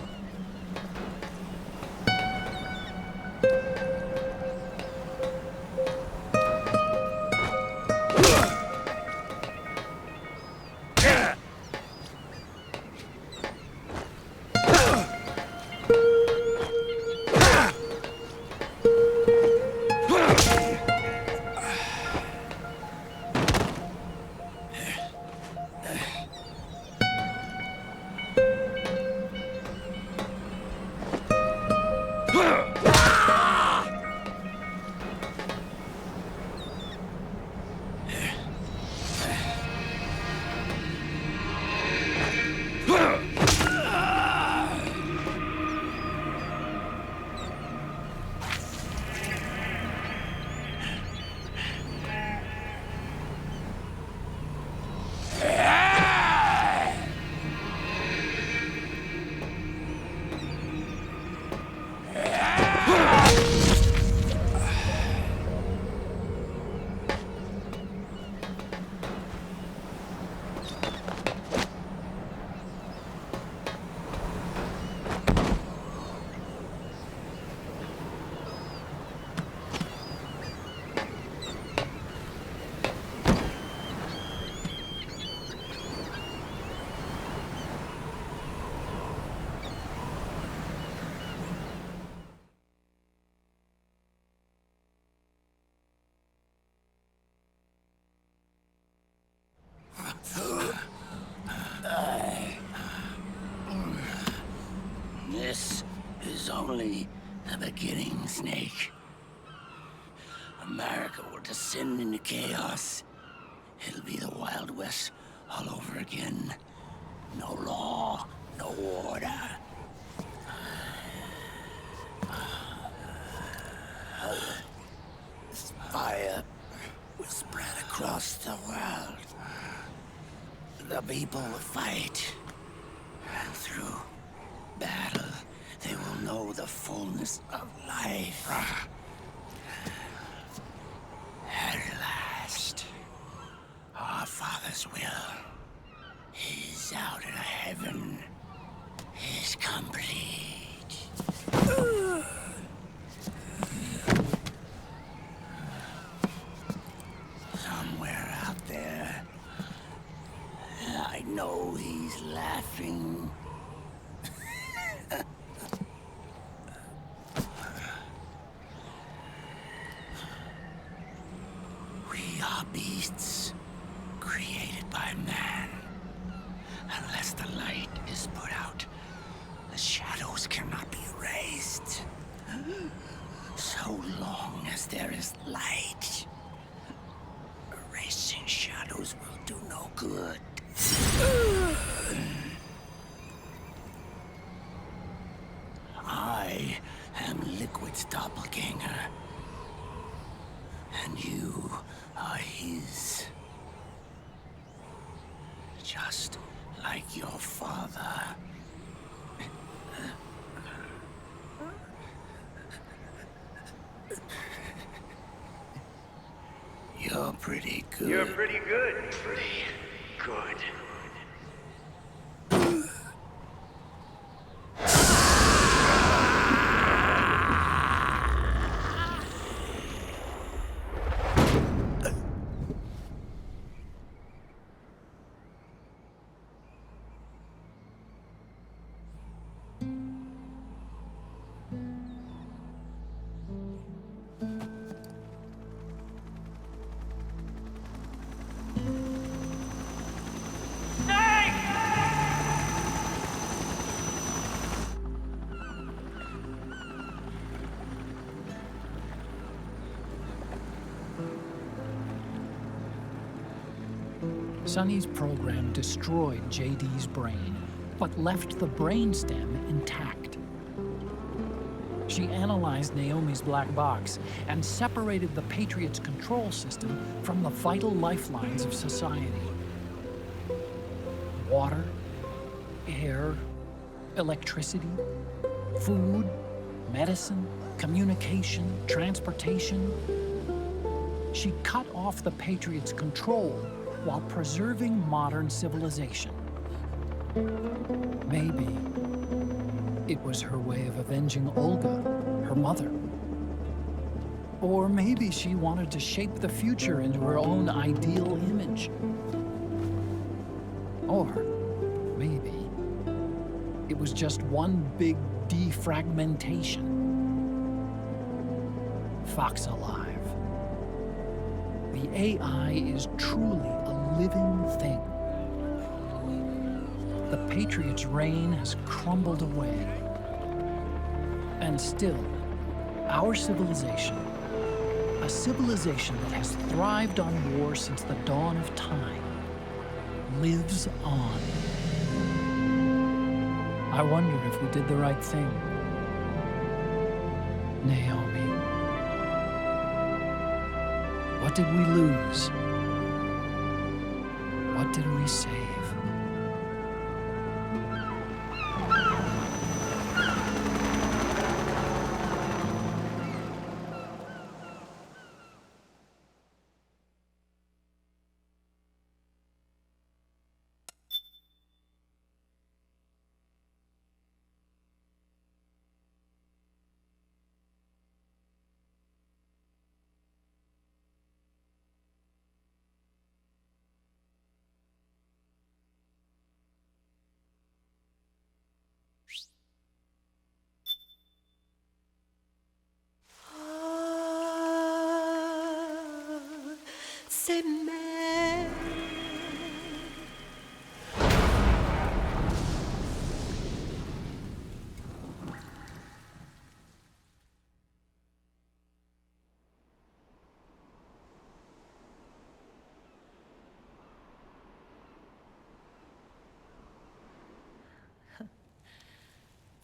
This is only the beginning, Snake. America will descend into chaos. It'll be the Wild West all over again. No law, no order. Fire will spread across the world. The people will fight. And through battle, they will know the fullness of life. At last, our Father's will is out in heaven, is complete. Somewhere out there, I know he's laughing. We are beasts created by man. Unless the light is put out, the shadows cannot be erased. So long as there is light, erasing shadows will do no good. just like your father. You're pretty good. You're pretty good. Pretty good. Sonny's program destroyed JD's brain, but left the brainstem intact. She analyzed Naomi's black box and separated the Patriots' control system from the vital lifelines of society. Water, air, electricity, food, medicine, communication, transportation. She cut off the Patriots' control while preserving modern civilization. Maybe it was her way of avenging Olga, her mother. Or maybe she wanted to shape the future into her own ideal image. Or maybe it was just one big defragmentation. Fox alive. The AI is truly a living thing. The Patriots' reign has crumbled away. And still, our civilization, a civilization that has thrived on war since the dawn of time, lives on. I wonder if we did the right thing. Naomi. What did we lose? What did we save?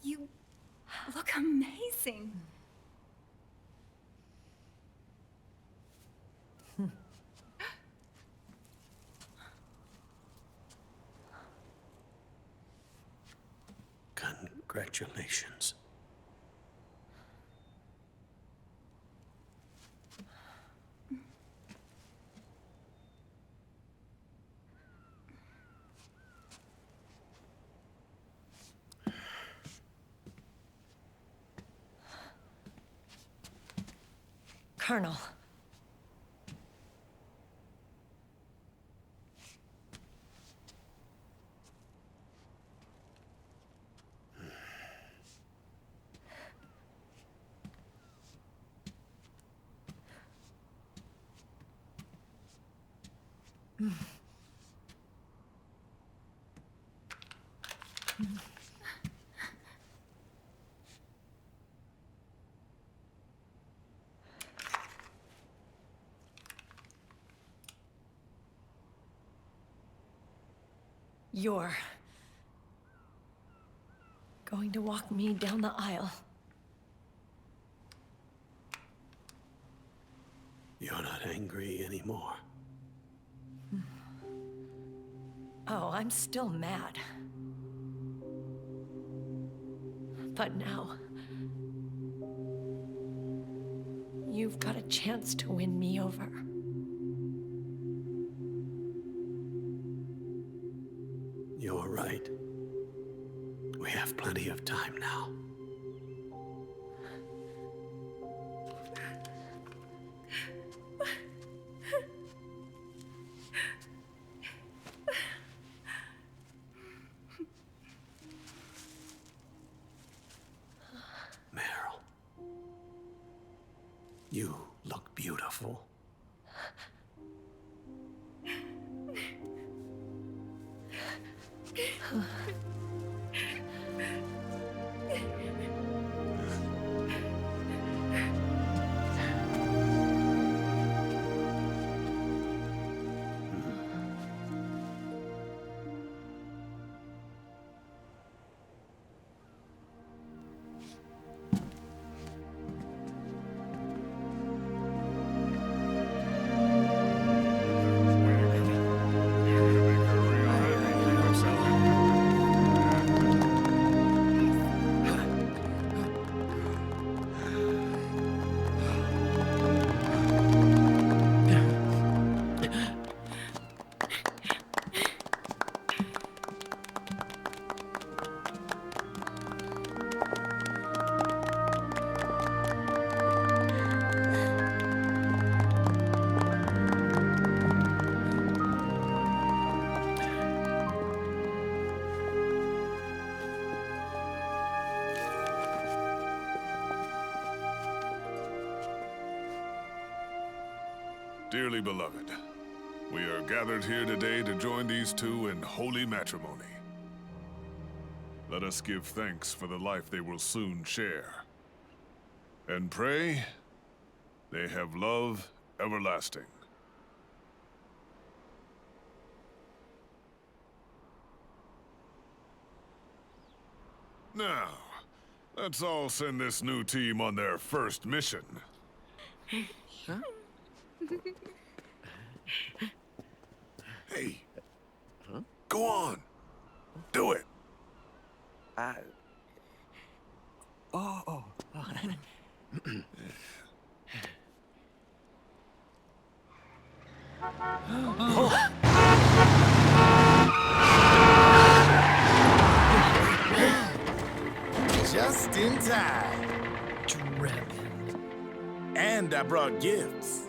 You look amazing. Congratulations. Colonel. You're going to walk me down the aisle. You're not angry anymore. Oh, I'm still mad. But now, you've got a chance to win me over. You're right. We have plenty of time now. Meryl, you look beautiful. Dearly beloved, we are gathered here today to join these two in holy matrimony. Let us give thanks for the life they will soon share, and pray they have love everlasting. Now, let's all send this new team on their first mission. Huh? Hey. Huh? Go on. Do it. Oh. Just in time. Drebin. And I brought gifts.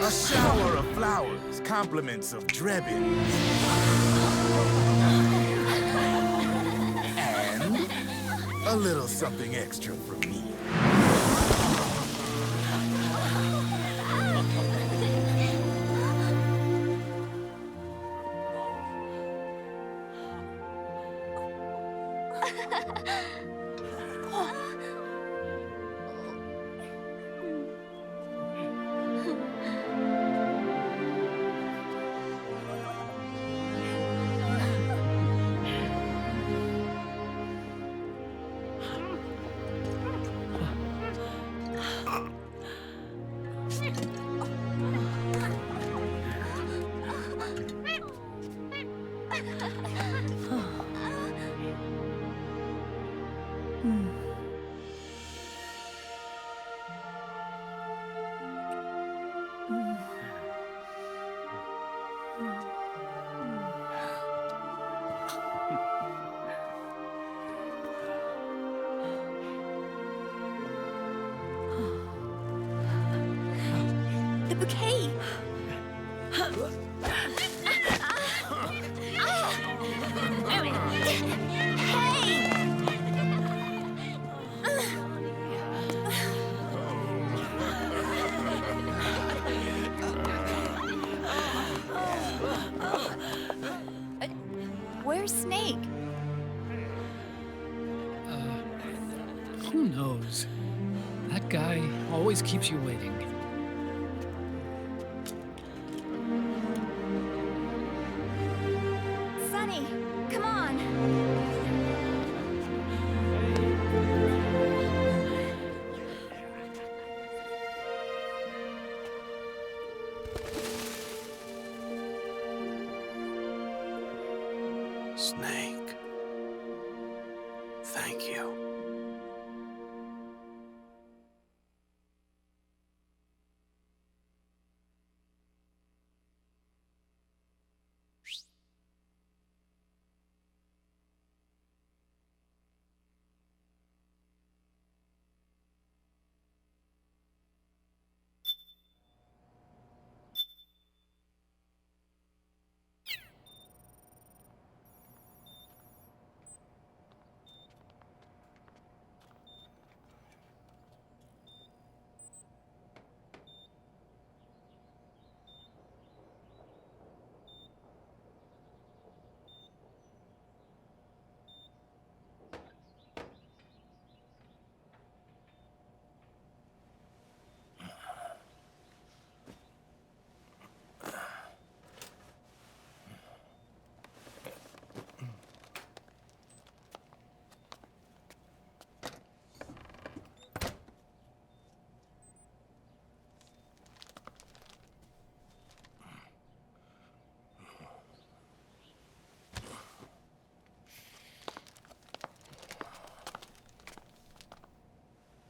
A shower of flowers, compliments of Drebin. And a little something extra from me. The bouquet! Where's Snake? Who knows? That guy always keeps you waiting. Sonny, come on! you.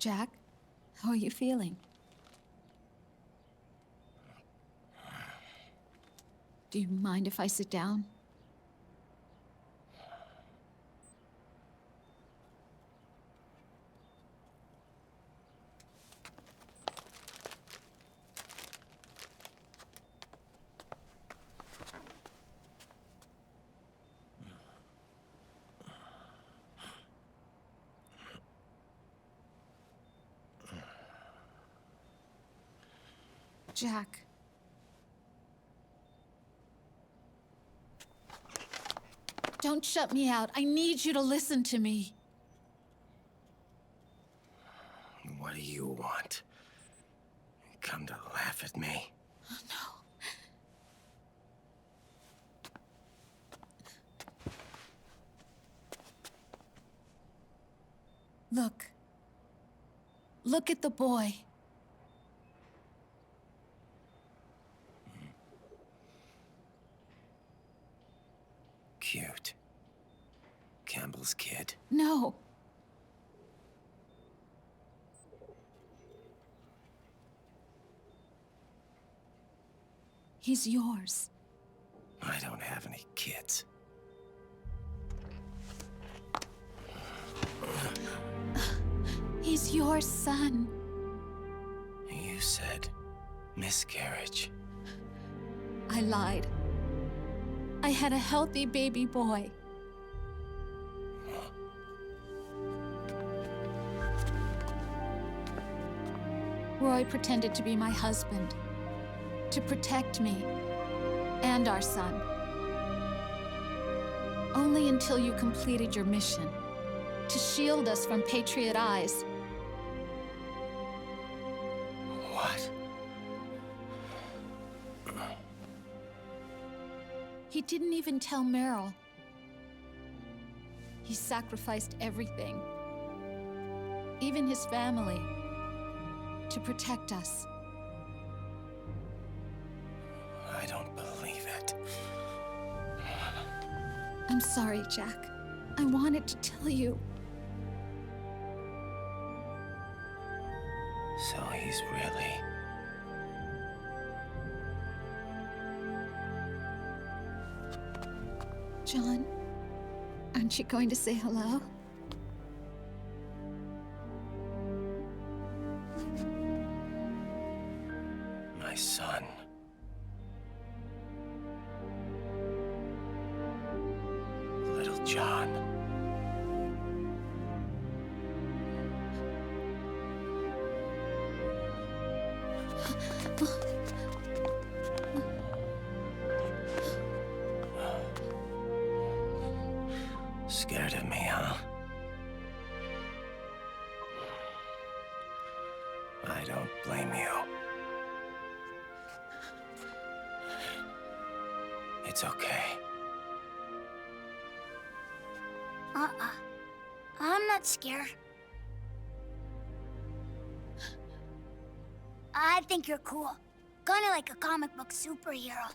Jack, how are you feeling? Do you mind if I sit down? Jack. Don't shut me out. I need you to listen to me. What do you want? Come to laugh at me? Oh, no. Look. Look at the boy. Cute. Campbell's kid. No. He's yours. I don't have any kids. He's your son. You said miscarriage. I lied. I had a healthy baby boy. Roy pretended to be my husband, to protect me and our son. Only until you completed your mission, to shield us from Patriot eyes. What? He didn't even tell Meryl. He sacrificed everything, even his family, to protect us. I don't believe it. I'm sorry, Jack. I wanted to tell you. So he's really... John, aren't you going to say hello? My son. Little John. Scared of me, huh? I don't blame you. It's okay. I'm not scared. I think you're cool. Kinda like a comic book superhero.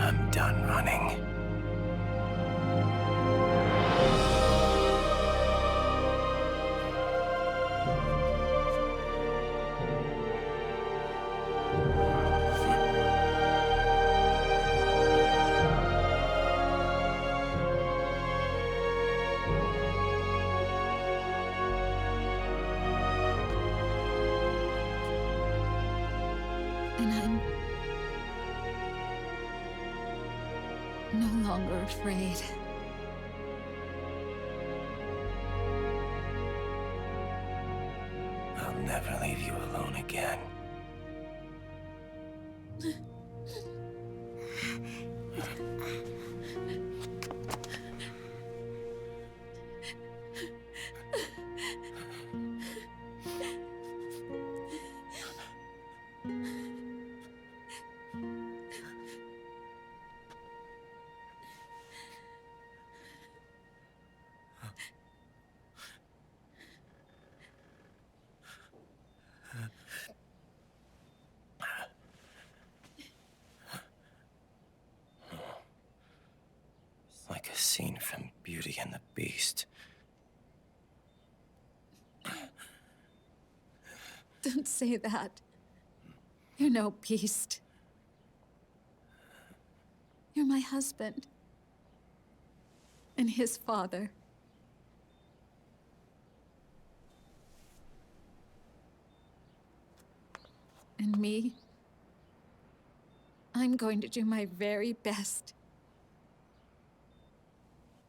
I'm done running. And I'm no longer afraid. I'll never leave you alone again. Like a scene from Beauty and the Beast. Don't say that. You're no beast. You're my husband. And his father. And me? I'm going to do my very best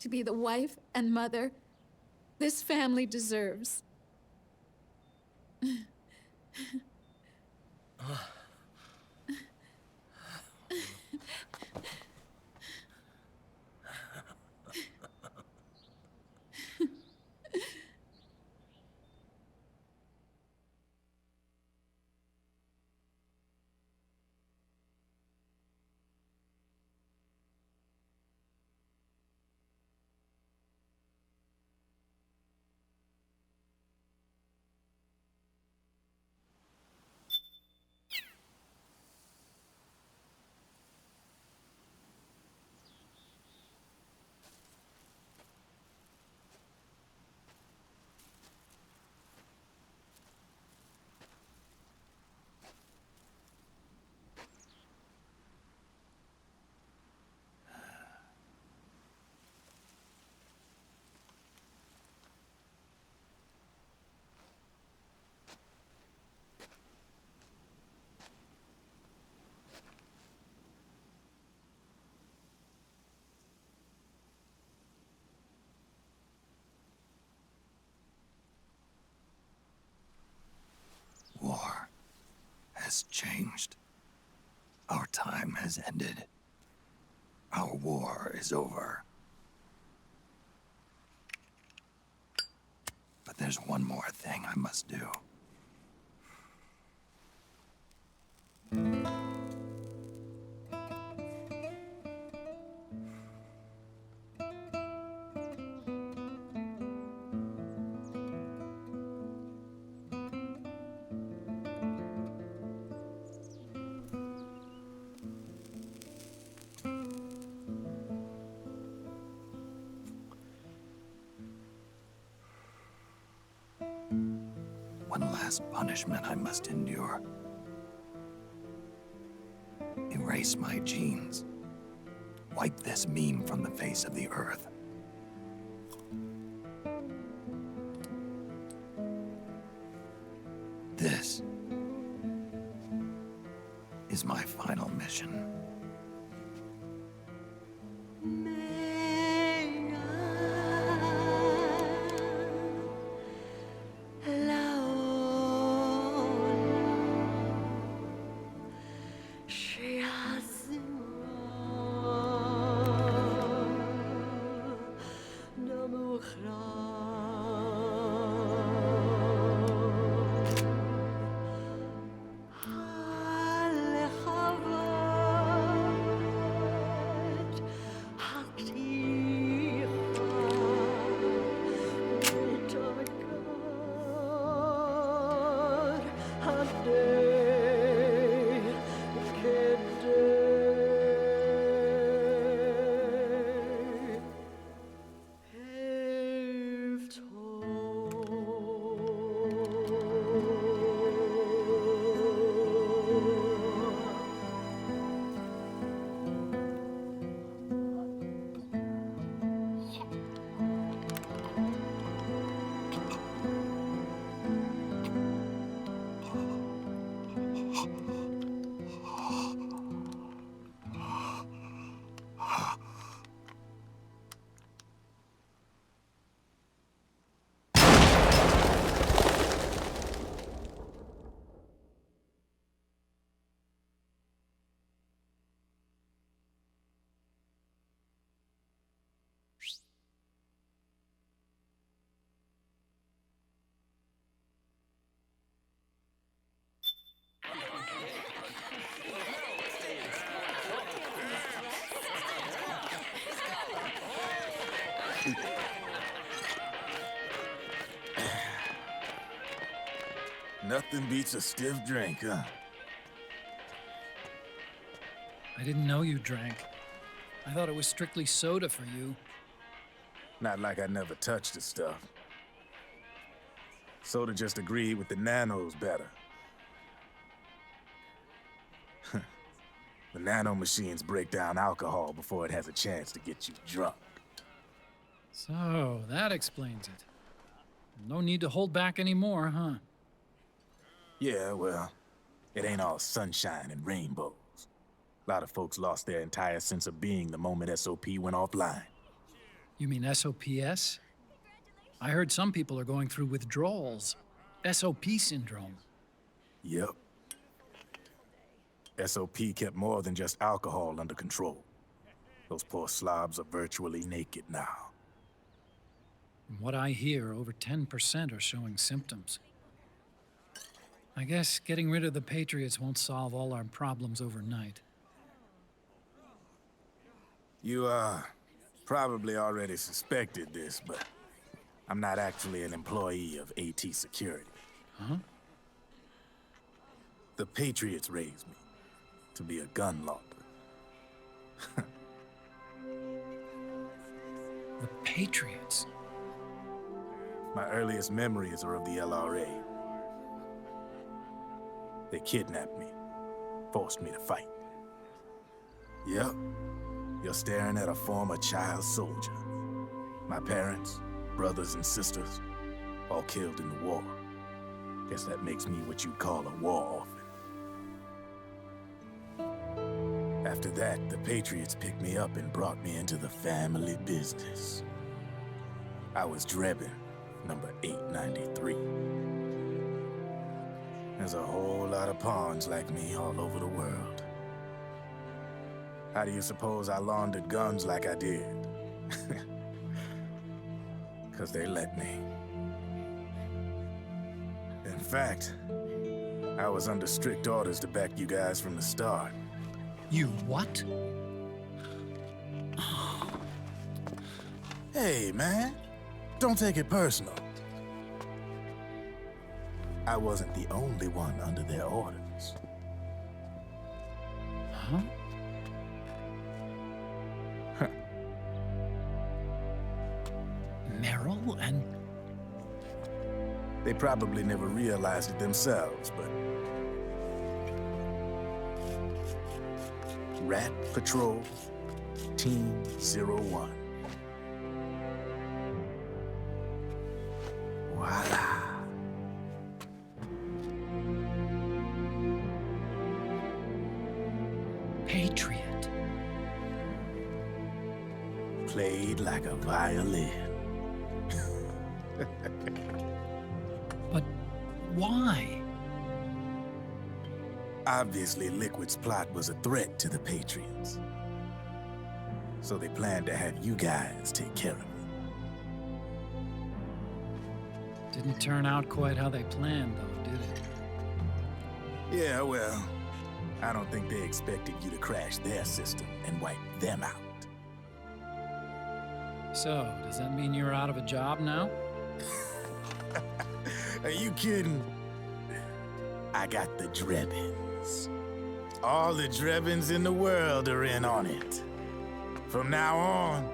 to be the wife and mother this family deserves. War has changed. Our time has ended. Our war is over. But there's one more thing I must do. One last punishment I must endure. Erase my genes. Wipe this meme from the face of the earth. This is my final mission. Nothing beats a stiff drink, huh? I didn't know you drank. I thought it was strictly soda for you. Not like I never touched the stuff. Soda just agreed with the nanos better. The nano machines break down alcohol before it has a chance to get you drunk. So, that explains it. No need to hold back anymore, huh? Yeah, well, it ain't all sunshine and rainbows. A lot of folks lost their entire sense of being the moment SOP went offline. You mean SOPS? I heard some people are going through withdrawals. SOP syndrome. Yep. SOP kept more than just alcohol under control. Those poor slobs are virtually naked now. From what I hear, over 10% are showing symptoms. I guess getting rid of the Patriots won't solve all our problems overnight. You, probably already suspected this, but I'm not actually an employee of AT Security. Huh? The Patriots raised me to be a gun launder. The Patriots? My earliest memories are of the LRA. They kidnapped me, forced me to fight. Yep, you're staring at a former child soldier. My parents, brothers and sisters, all killed in the war. Guess that makes me what you'd call a war orphan. After that, the Patriots picked me up and brought me into the family business. I was Drebin, number 893. There's a whole lot of pawns like me all over the world. How do you suppose I laundered guns like I did? 'Cause they let me. In fact, I was under strict orders to back you guys from the start. You what? Hey, man. Don't take it personal. I wasn't the only one under their orders. Huh? Meryl and... They probably never realized it themselves, but... Rat Patrol, Team 01. Voila. Patriot. Played like a violin. But why? Obviously, Liquid's plot was a threat to the Patriots. So they planned to have you guys take care of it. Didn't turn out quite how they planned, though, did it? Yeah, well, I don't think they expected you to crash their system and wipe them out. So, does that mean you're out of a job now? Are you kidding? I got the Drebins. All the Drebins in the world are in on it. From now on,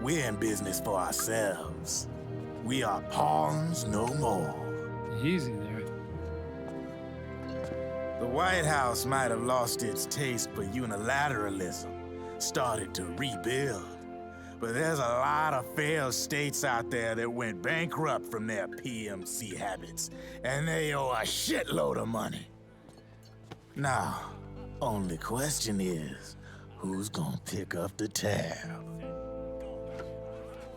we're in business for ourselves. We are pawns no more. Easy there. The White House might have lost its taste for unilateralism, started to rebuild. But there's a lot of failed states out there that went bankrupt from their PMC habits, and they owe a shitload of money. Now, only question is, who's gonna pick up the tab?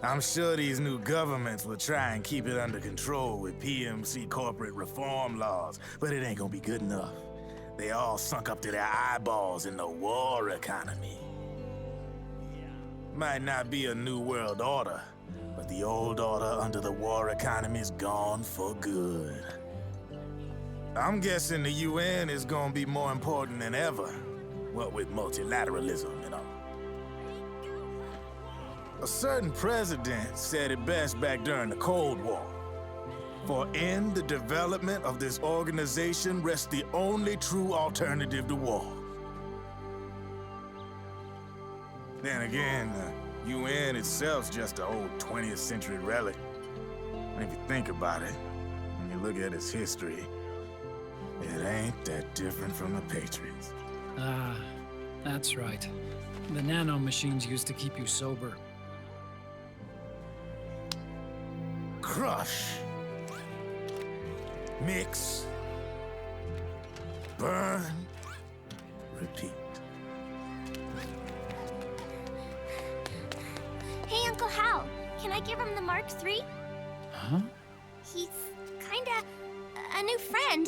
I'm sure these new governments will try and keep it under control with PMC corporate reform laws, but it ain't gonna be good enough. They all sunk up to their eyeballs in the war economy. Might not be a new world order, but the old order under the war economy's gone for good. I'm guessing the UN is gonna be more important than ever, what with multilateralism and all. A certain president said it best back during the Cold War. For in the development of this organization rests the only true alternative to war. Then again, the UN itself's just an old 20th century relic. And if you think about it, when you look at its history, it ain't that different from the Patriots. Ah, that's right. The nanomachines used to keep you sober. Crush. Mix. Burn. Repeat. Hey, Uncle Hal, can I give him the Mark III? Huh? He's kinda a new friend.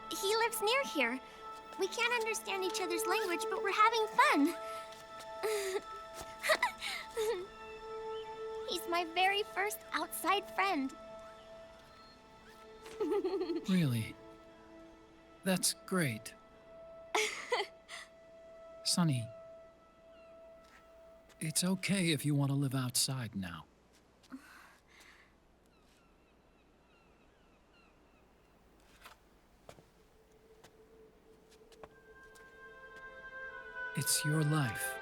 He lives near here. We can't understand each other's language, but we're having fun. He's my very first outside friend. Really? That's great. Sonny, it's okay if you want to live outside now. It's your life.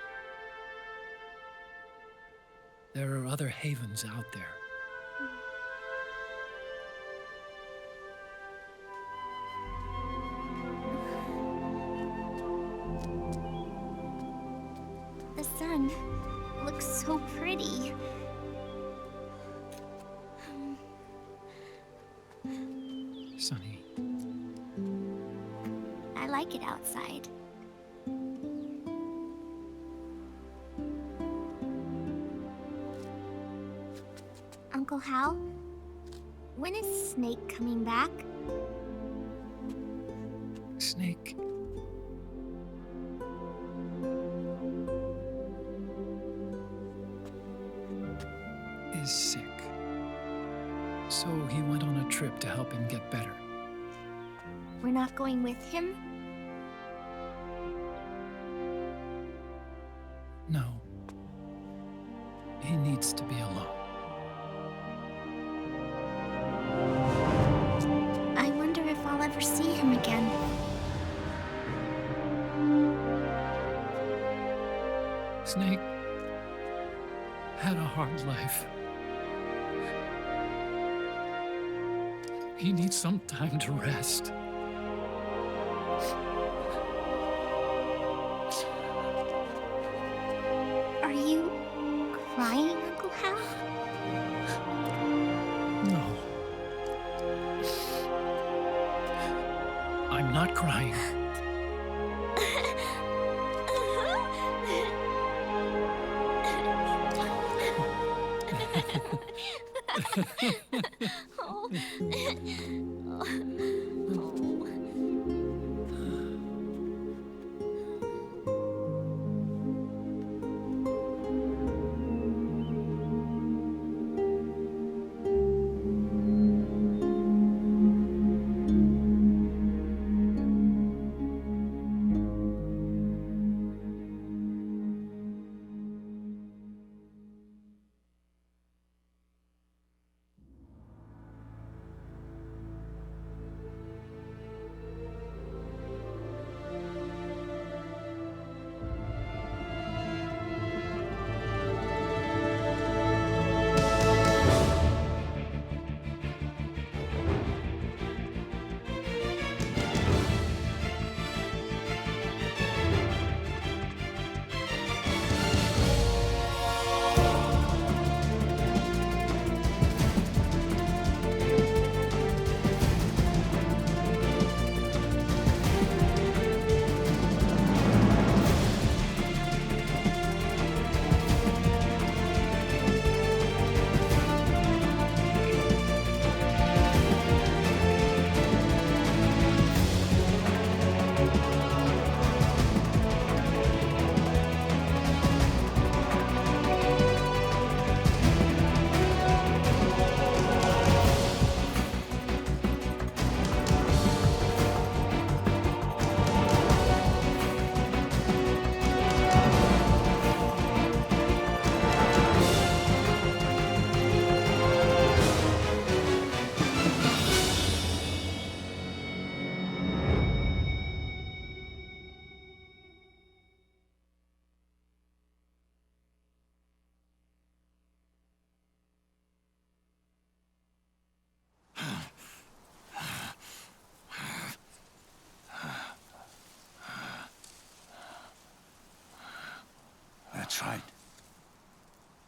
There are other havens out there. The sun looks so pretty. Sonny. I like it outside. Uncle Hal, when is Snake coming back? Snake. Is sick. So he went on a trip to help him get better. We're not going with him? No. He needs to be alone. I wonder if I'll ever see him again. Snake had a hard life. He needs some time to rest. Are you crying, Uncle Hal? No. I'm not crying.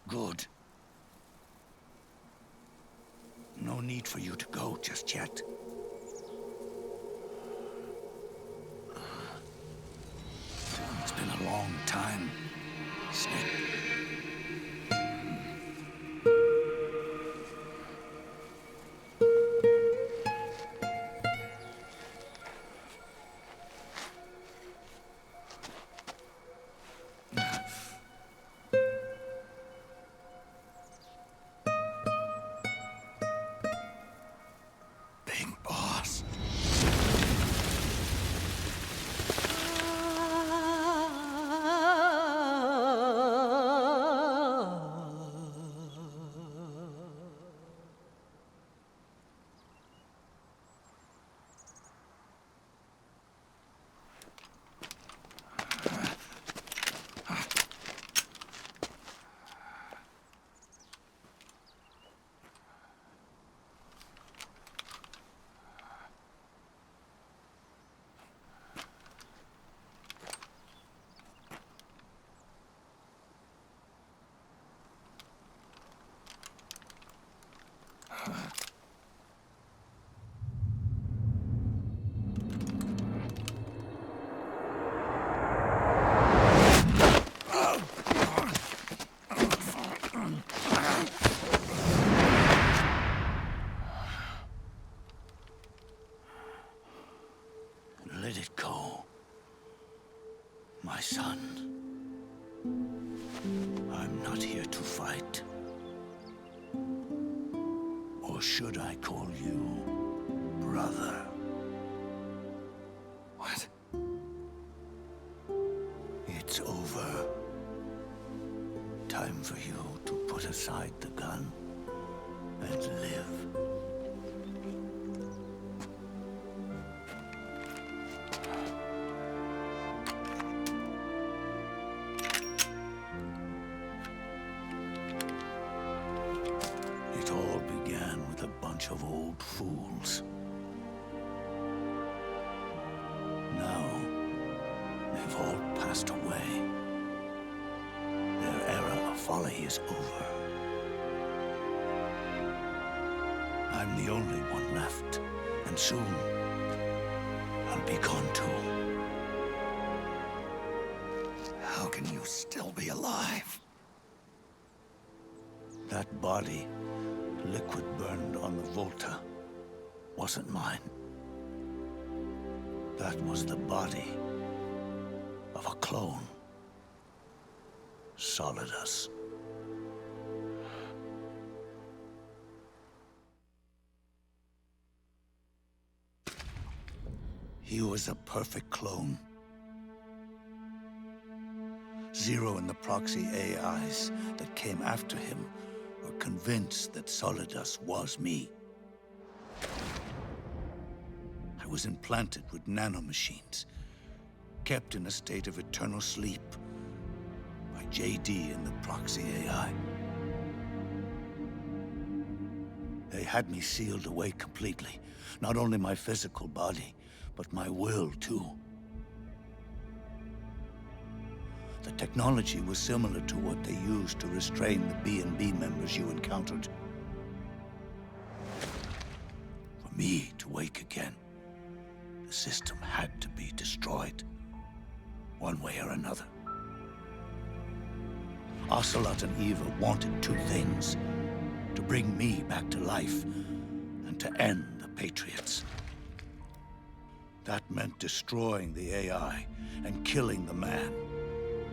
Good. No need for you to go just yet. It's been a long time, Snake. Big Boss. Let it go, my son. I'm not here to fight. Or should I call you brother? What? It's over. Time for you to put aside the gun and live. It all began with a bunch of old fools. Now, they've all passed away. Their era of folly is over. I'm the only one left, and soon I'll be gone too. How can you still be alive? That body, liquid burned on the Volta, wasn't mine. That was the body of a clone. Solidus. He was a perfect clone. Zero and the proxy AIs that came after him were convinced that Solidus was me. I was implanted with nanomachines, kept in a state of eternal sleep by JD and the proxy AI. They had me sealed away completely, not only my physical body, but my will too. The technology was similar to what they used to restrain the B&B members you encountered. For me to wake again, the system had to be destroyed, one way or another. Ocelot and Eva wanted two things: to bring me back to life and to end the Patriots. That meant destroying the AI and killing the man,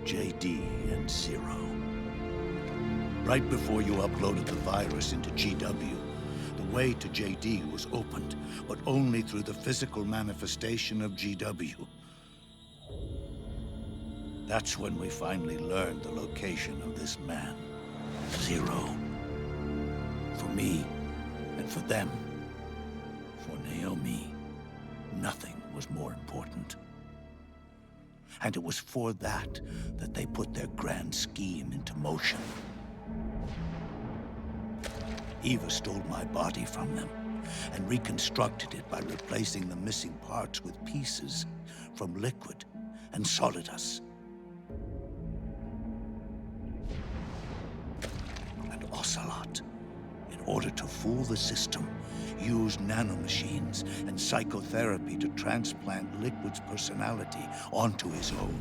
JD and Zero. Right before you uploaded the virus into GW, the way to JD was opened, but only through the physical manifestation of GW. That's when we finally learned the location of this man, Zero. For me, and for them, for Naomi, nothing was more important. And it was for that they put their grand scheme into motion. Eva stole my body from them and reconstructed it by replacing the missing parts with pieces from Liquid and Solidus. order to fool the system, used nanomachines and psychotherapy to transplant Liquid's personality onto his own.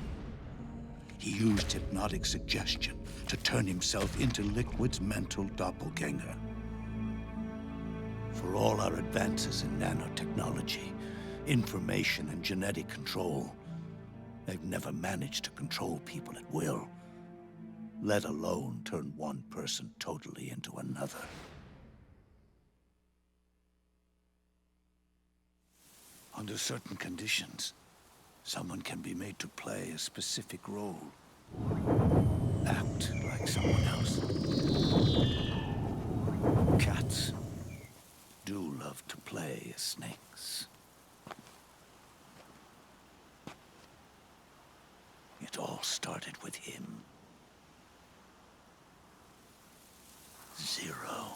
He used hypnotic suggestion to turn himself into Liquid's mental doppelganger. For all our advances in nanotechnology, information and genetic control, they've never managed to control people at will, let alone turn one person totally into another. Under certain conditions, someone can be made to play a specific role. Act like someone else. Cats do love to play as snakes. It all started with him. Zero.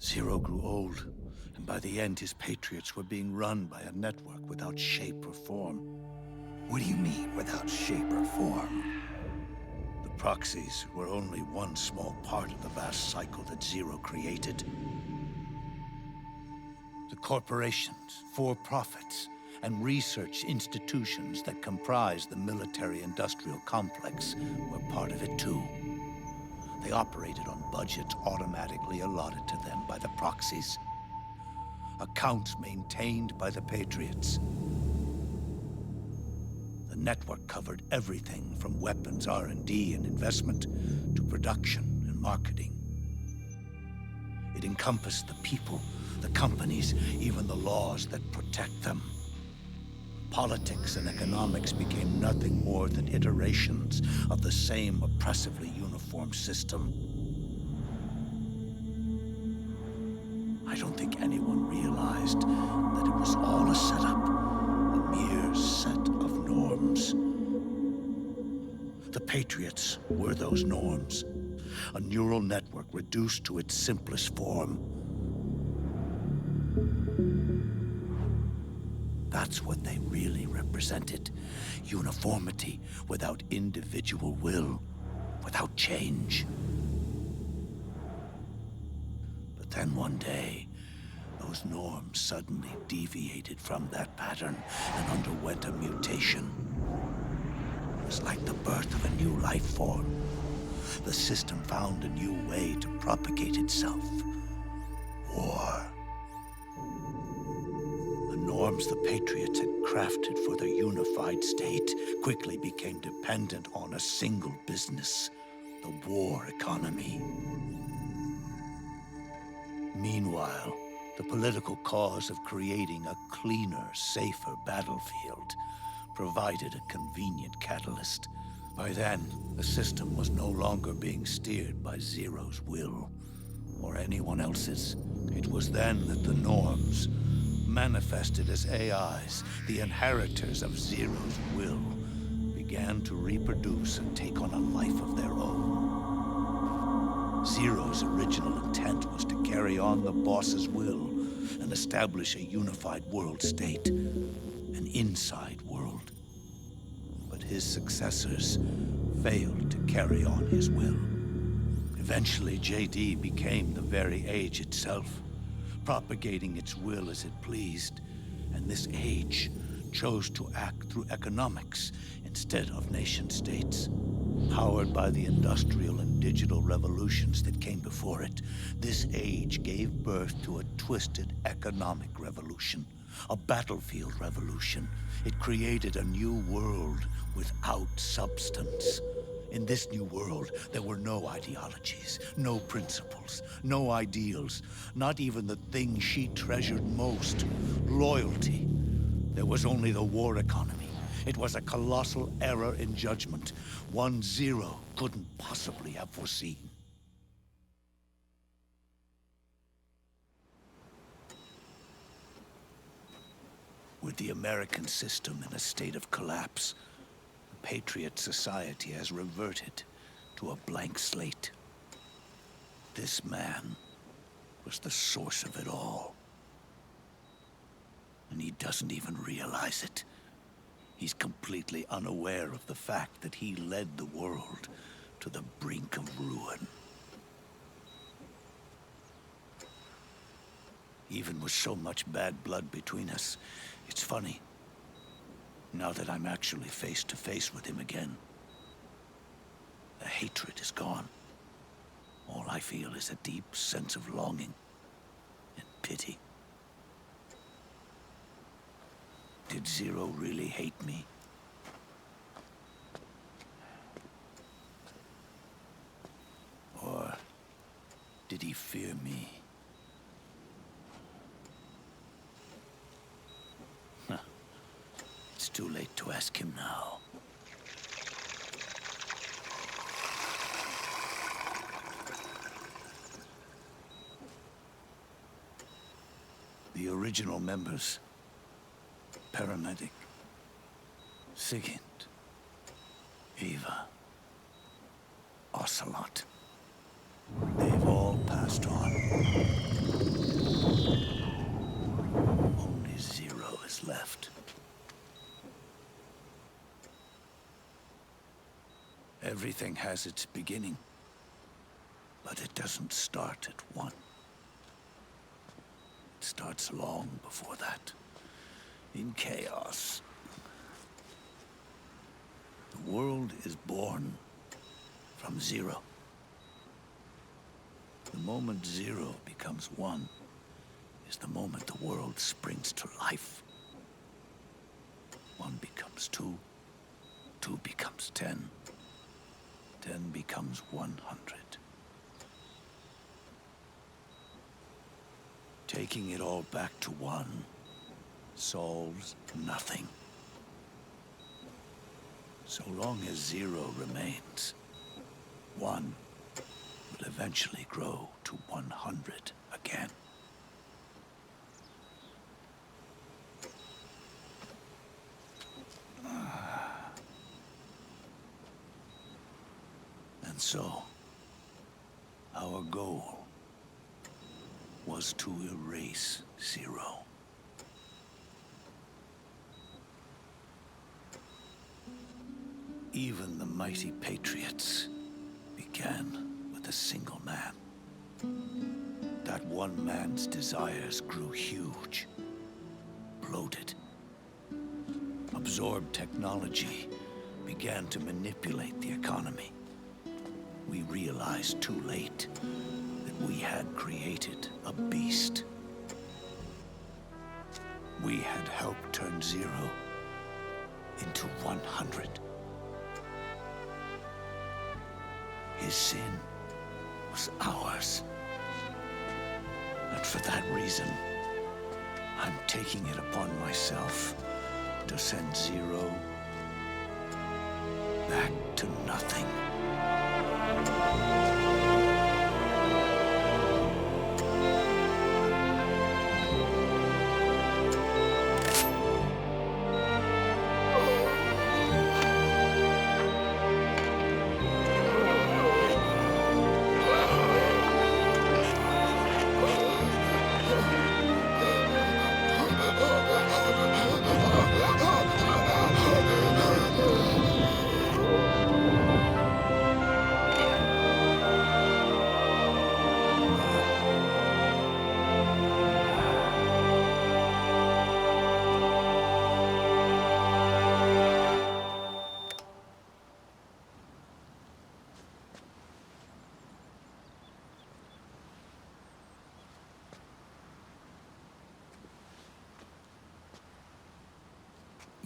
Zero grew old, and by the end his Patriots were being run by a network without shape or form. What do you mean, without shape or form? The proxies were only one small part of the vast cycle that Zero created. The corporations, for-profits, and research institutions that comprise the military-industrial complex were part of it too. They operated on budgets automatically allotted to them by the proxies. Accounts maintained by the Patriots. The network covered everything from weapons R&D and investment to production and marketing. It encompassed the people, the companies, even the laws that protect them. Politics and economics became nothing more than iterations of the same oppressively uniform system. I don't think anyone realized that it was all a setup, a mere set of norms. The Patriots were those norms, a neural network reduced to its simplest form. That's what they really represented. Uniformity without individual will, without change. But then one day, those norms suddenly deviated from that pattern and underwent a mutation. It was like the birth of a new life form. The system found a new way to propagate itself. War. Norms the Patriots had crafted for their unified state quickly became dependent on a single business, the war economy. Meanwhile, the political cause of creating a cleaner, safer battlefield provided a convenient catalyst. By then, the system was no longer being steered by Zero's will, or anyone else's. It was then that the norms, manifested as AIs, the inheritors of Zero's will, began to reproduce and take on a life of their own. Zero's original intent was to carry on the boss's will and establish a unified world state, an inside world. But his successors failed to carry on his will. Eventually, JD became the very age itself, propagating its will as it pleased, and this age chose to act through economics instead of nation-states. Powered by the industrial and digital revolutions that came before it, this age gave birth to a twisted economic revolution, a battlefield revolution. It created a new world without substance. In this new world, there were no ideologies, no principles, no ideals, not even the thing she treasured most, loyalty. There was only the war economy. It was a colossal error in judgment, one Zero couldn't possibly have foreseen. With the American system in a state of collapse, Patriot society has reverted to a blank slate. This man was the source of it all. And he doesn't even realize it. He's completely unaware of the fact that he led the world to the brink of ruin. Even with so much bad blood between us, it's funny. Now that I'm actually face to face with him again, the hatred is gone. All I feel is a deep sense of longing and pity. Did Zero really hate me? Or did he fear me? It's too late to ask him now. The original members, Paramedic, Sigint, Eva, Ocelot, they've all passed on. Only Zero is left. Everything has its beginning, but it doesn't start at one. It starts long before that, in chaos. The world is born from zero. The moment zero becomes one is the moment the world springs to life. One becomes two, two becomes 10. 10 becomes 100. Taking it all back to one solves nothing. So long as zero remains, one will eventually grow to 100 again. And so, our goal was to erase zero. Even the mighty Patriots began with a single man. That one man's desires grew huge, bloated, absorbed technology, began to manipulate the economy. We realized too late that we had created a beast. We had helped turn zero into 100. His sin was ours. And for that reason, I'm taking it upon myself to send zero back to nothing.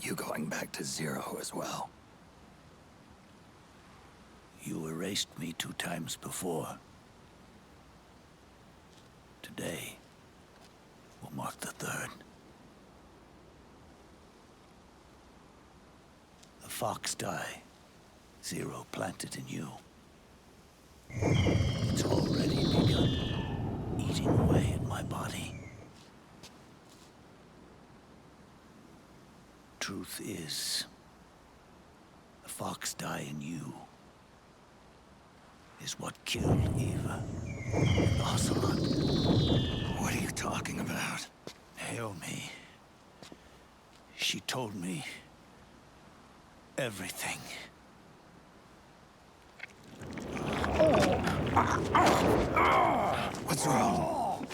You going back to zero as well? You erased me 2 times before. Today will mark the 3rd. The fox die zero planted in you. It's already begun eating away at my body. Truth is, the fox die in you is what killed Eva Ocelot. What are you talking about? Naomi. She told me everything. What's wrong?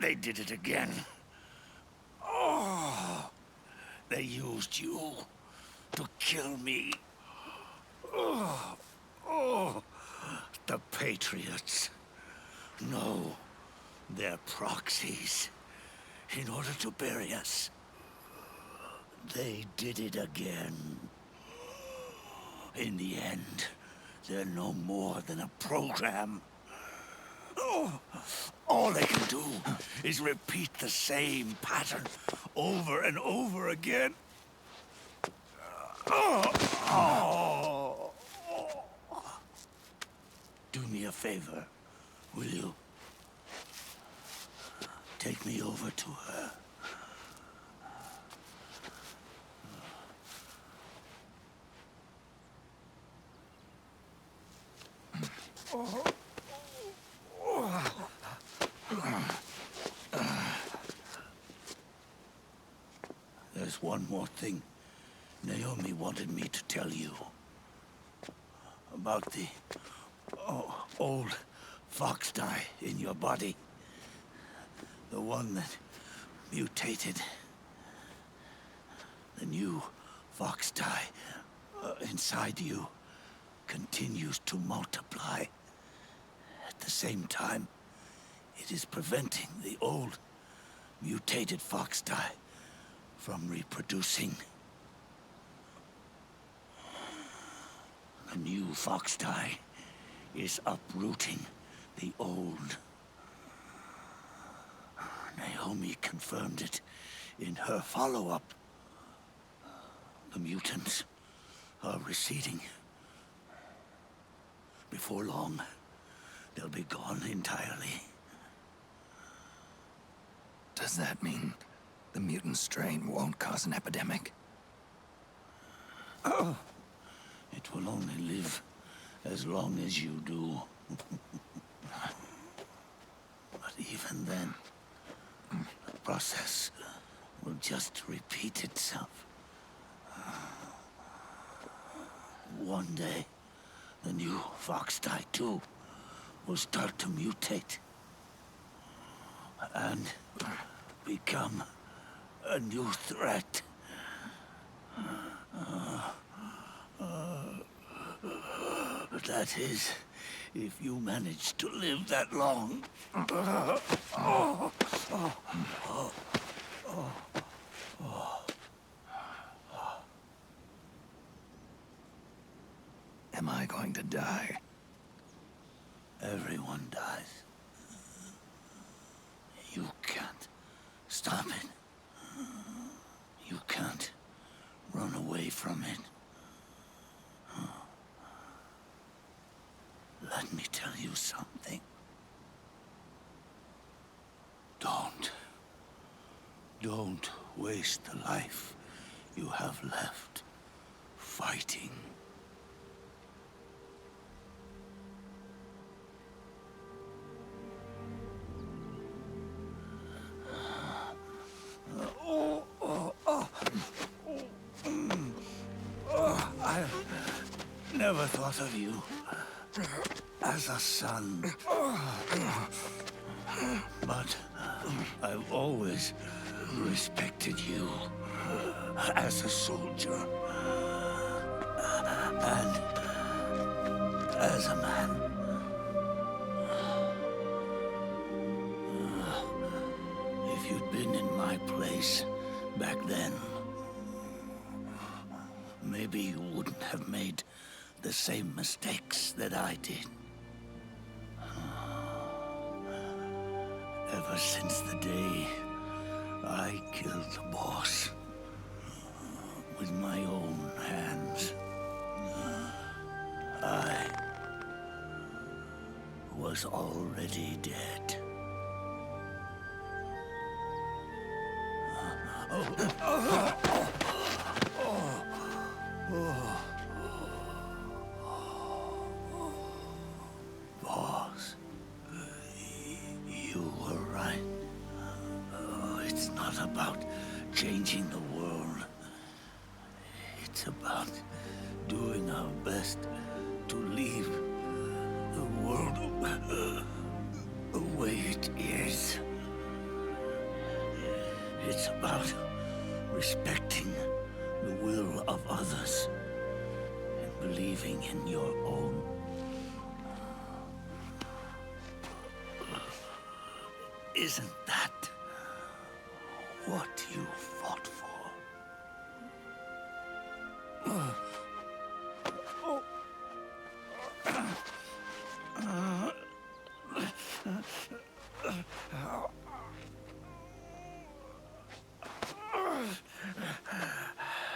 They did it again. Oh, they used you to kill me. Oh, the Patriots. No, they're proxies in order to bury us. They did it again. In the end, they're no more than a program. Oh, all they can do is repeat the same pattern over and over again. Do me a favor, will you? Take me over to her. There's one more thing Naomi wanted me to tell you. About the old fox dye in your body. The one that mutated. The new fox dye inside you continues to multiply. At the same time, it is preventing the old mutated fox dye from reproducing. The new fox dye is uprooting the old. Naomi confirmed it in her follow-up. The mutants are receding. Before long, they'll be gone entirely. Does that mean the mutant strain won't cause an epidemic? Oh, it will only live as long as you do. But even then, the process will just repeat itself. One day, the new fox dye too will start to mutate and become a new threat. That is, if you manage to live that long. Am I going to die? Everyone dies. You can't stop it. You can't run away from it. Let me tell you something. Don't waste the life you have left fighting. I never thought of you as a son. But I've always respected you as a soldier. And as a man. If you'd been in my place back then, maybe you wouldn't have made the same mistakes that I did. Ever since the day I killed the boss with my own hands, I was already dead. It's about doing our best to leave the world the way it is. It's about respecting the will of others and believing in your own. Isn't that what you fought for?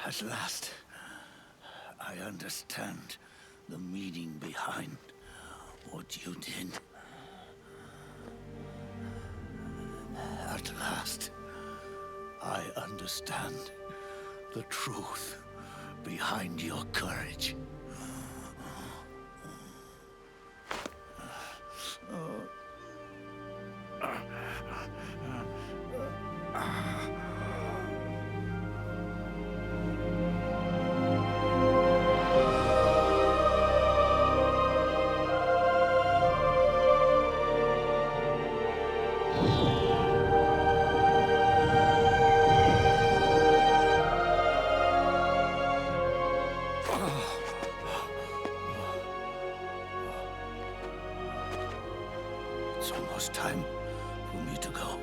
At last, I understand the meaning behind what you did. At last, I understand the truth behind your courage. It's almost time for me to go.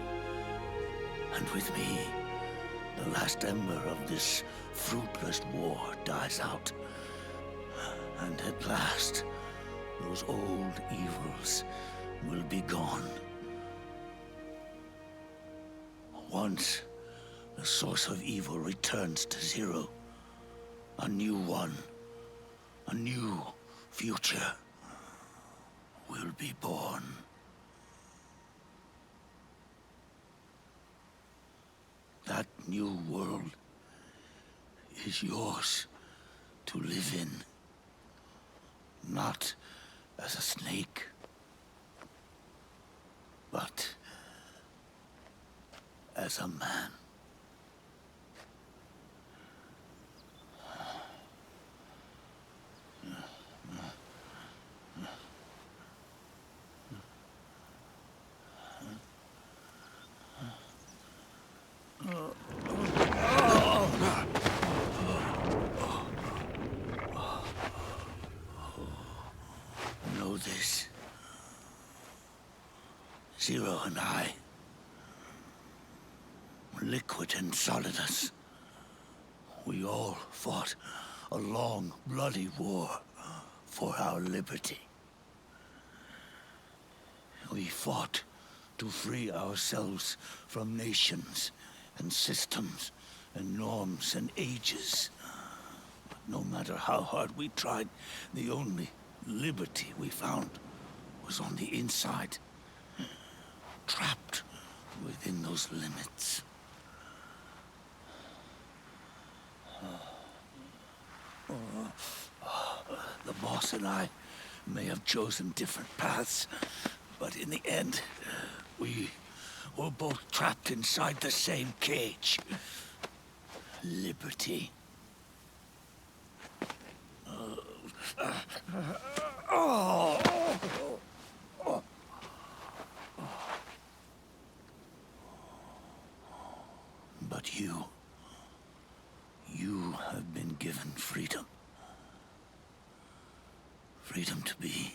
And with me, the last ember of this fruitless war dies out. And at last, those old evils will be gone. Once the source of evil returns to zero, a new one, a new future will be born. That new world is yours to live in, not as a snake, but as a man. Know this. Zero and I, Liquid and Solidus, we all fought a long, bloody war for our liberty. We fought to free ourselves from nations and systems and norms and ages. But no matter how hard we tried, the only liberty we found was on the inside, trapped within those limits. The boss and I may have chosen different paths, but in the end, we were both trapped inside the same cage. Liberty. But you have been given freedom. Freedom to be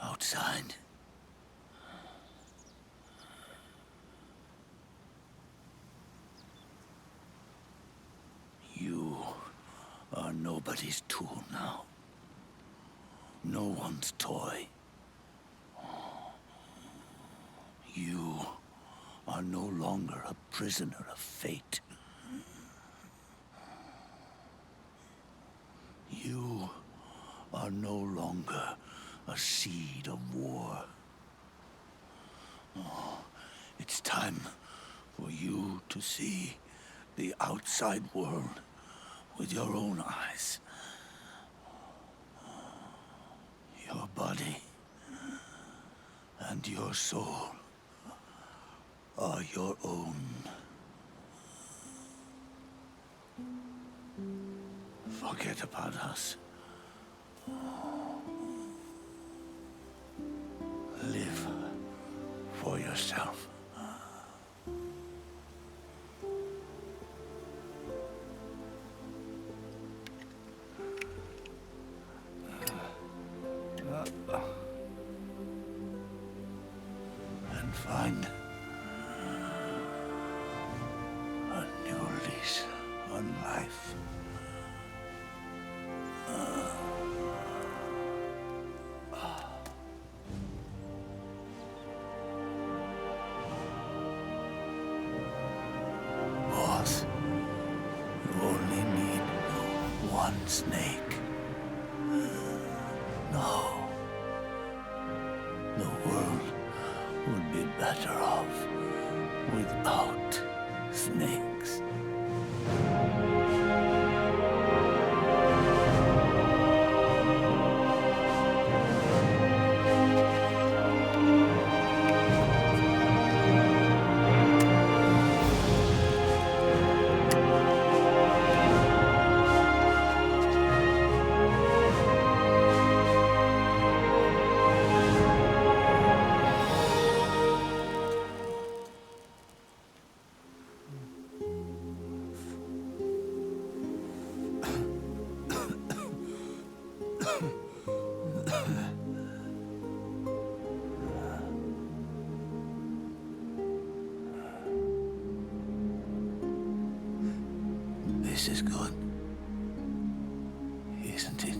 outside. You are nobody's tool now. No one's toy. You are no longer a prisoner of fate. You are no longer a seed of war. It's time for you to see the outside world with your own eyes. Your body and your soul are your own. Forget about us. Live for yourself. And find a new lease on life. Boss, you only need one snake. No. The world would be better off without snakes. This is good, isn't it?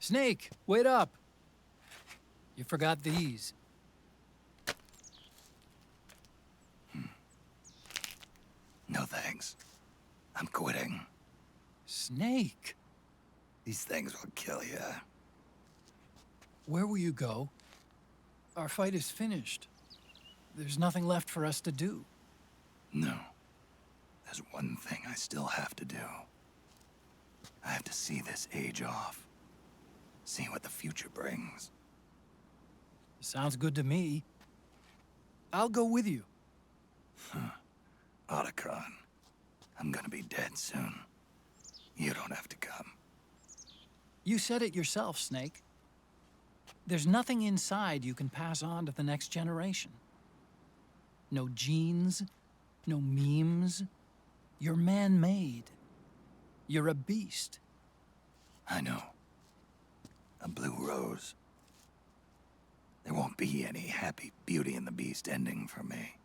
Snake, wait up. You forgot these. No thanks. I'm quitting. Snake. These things will kill you. Where will you go? Our fight is finished. There's nothing left for us to do. No. There's one thing I still have to do. I have to see this age off. See what the future brings. Sounds good to me. I'll go with you. Otacon, I'm gonna be dead soon. You don't have to come. You said it yourself, Snake. There's nothing inside you can pass on to the next generation. No genes, no memes. You're man-made. You're a beast. I know. A blue rose. There won't be any happy Beauty and the Beast ending for me.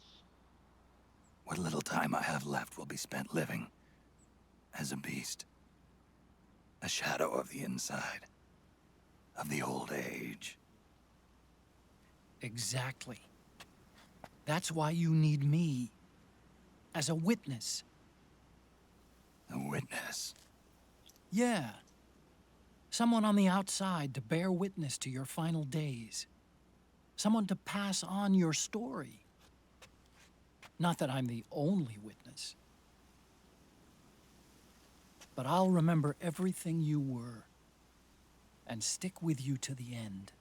What little time I have left will be spent living as a beast. A shadow of the inside. Of the old age. Exactly. That's why you need me. As a witness. A witness? Yeah. Someone on the outside to bear witness to your final days. Someone to pass on your story. Not that I'm the only witness. But I'll remember everything you were. And stick with you to the end.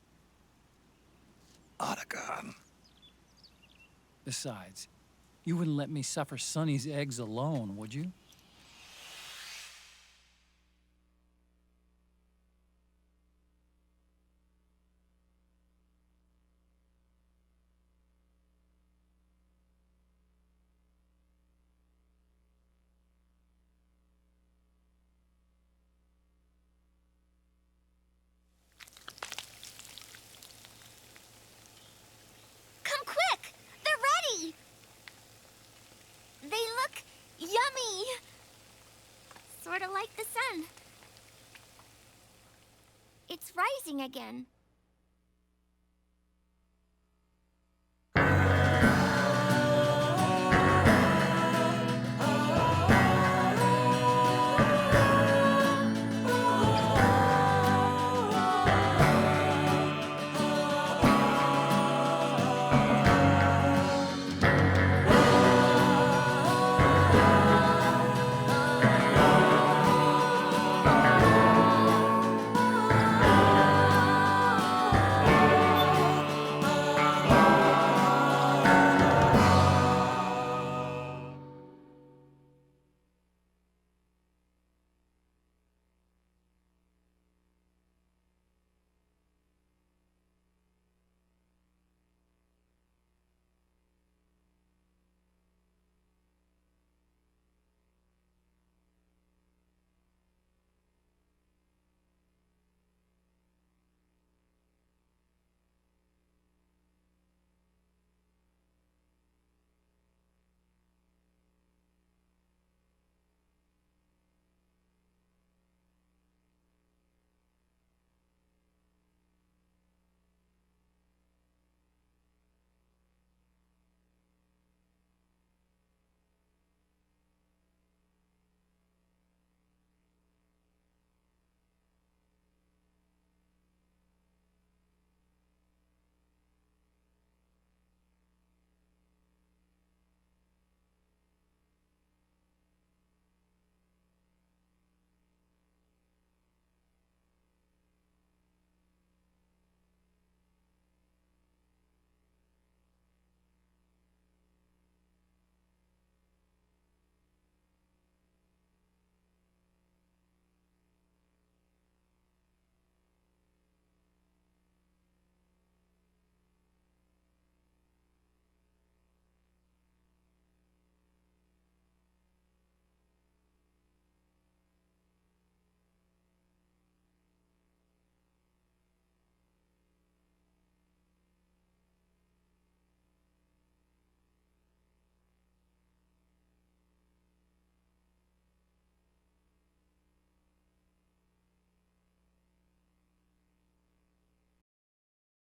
Otacon. Besides, you wouldn't let me suffer Sonny's eggs alone, would you? Come quick! They're ready! They look yummy! Sort of like the sun. It's rising again.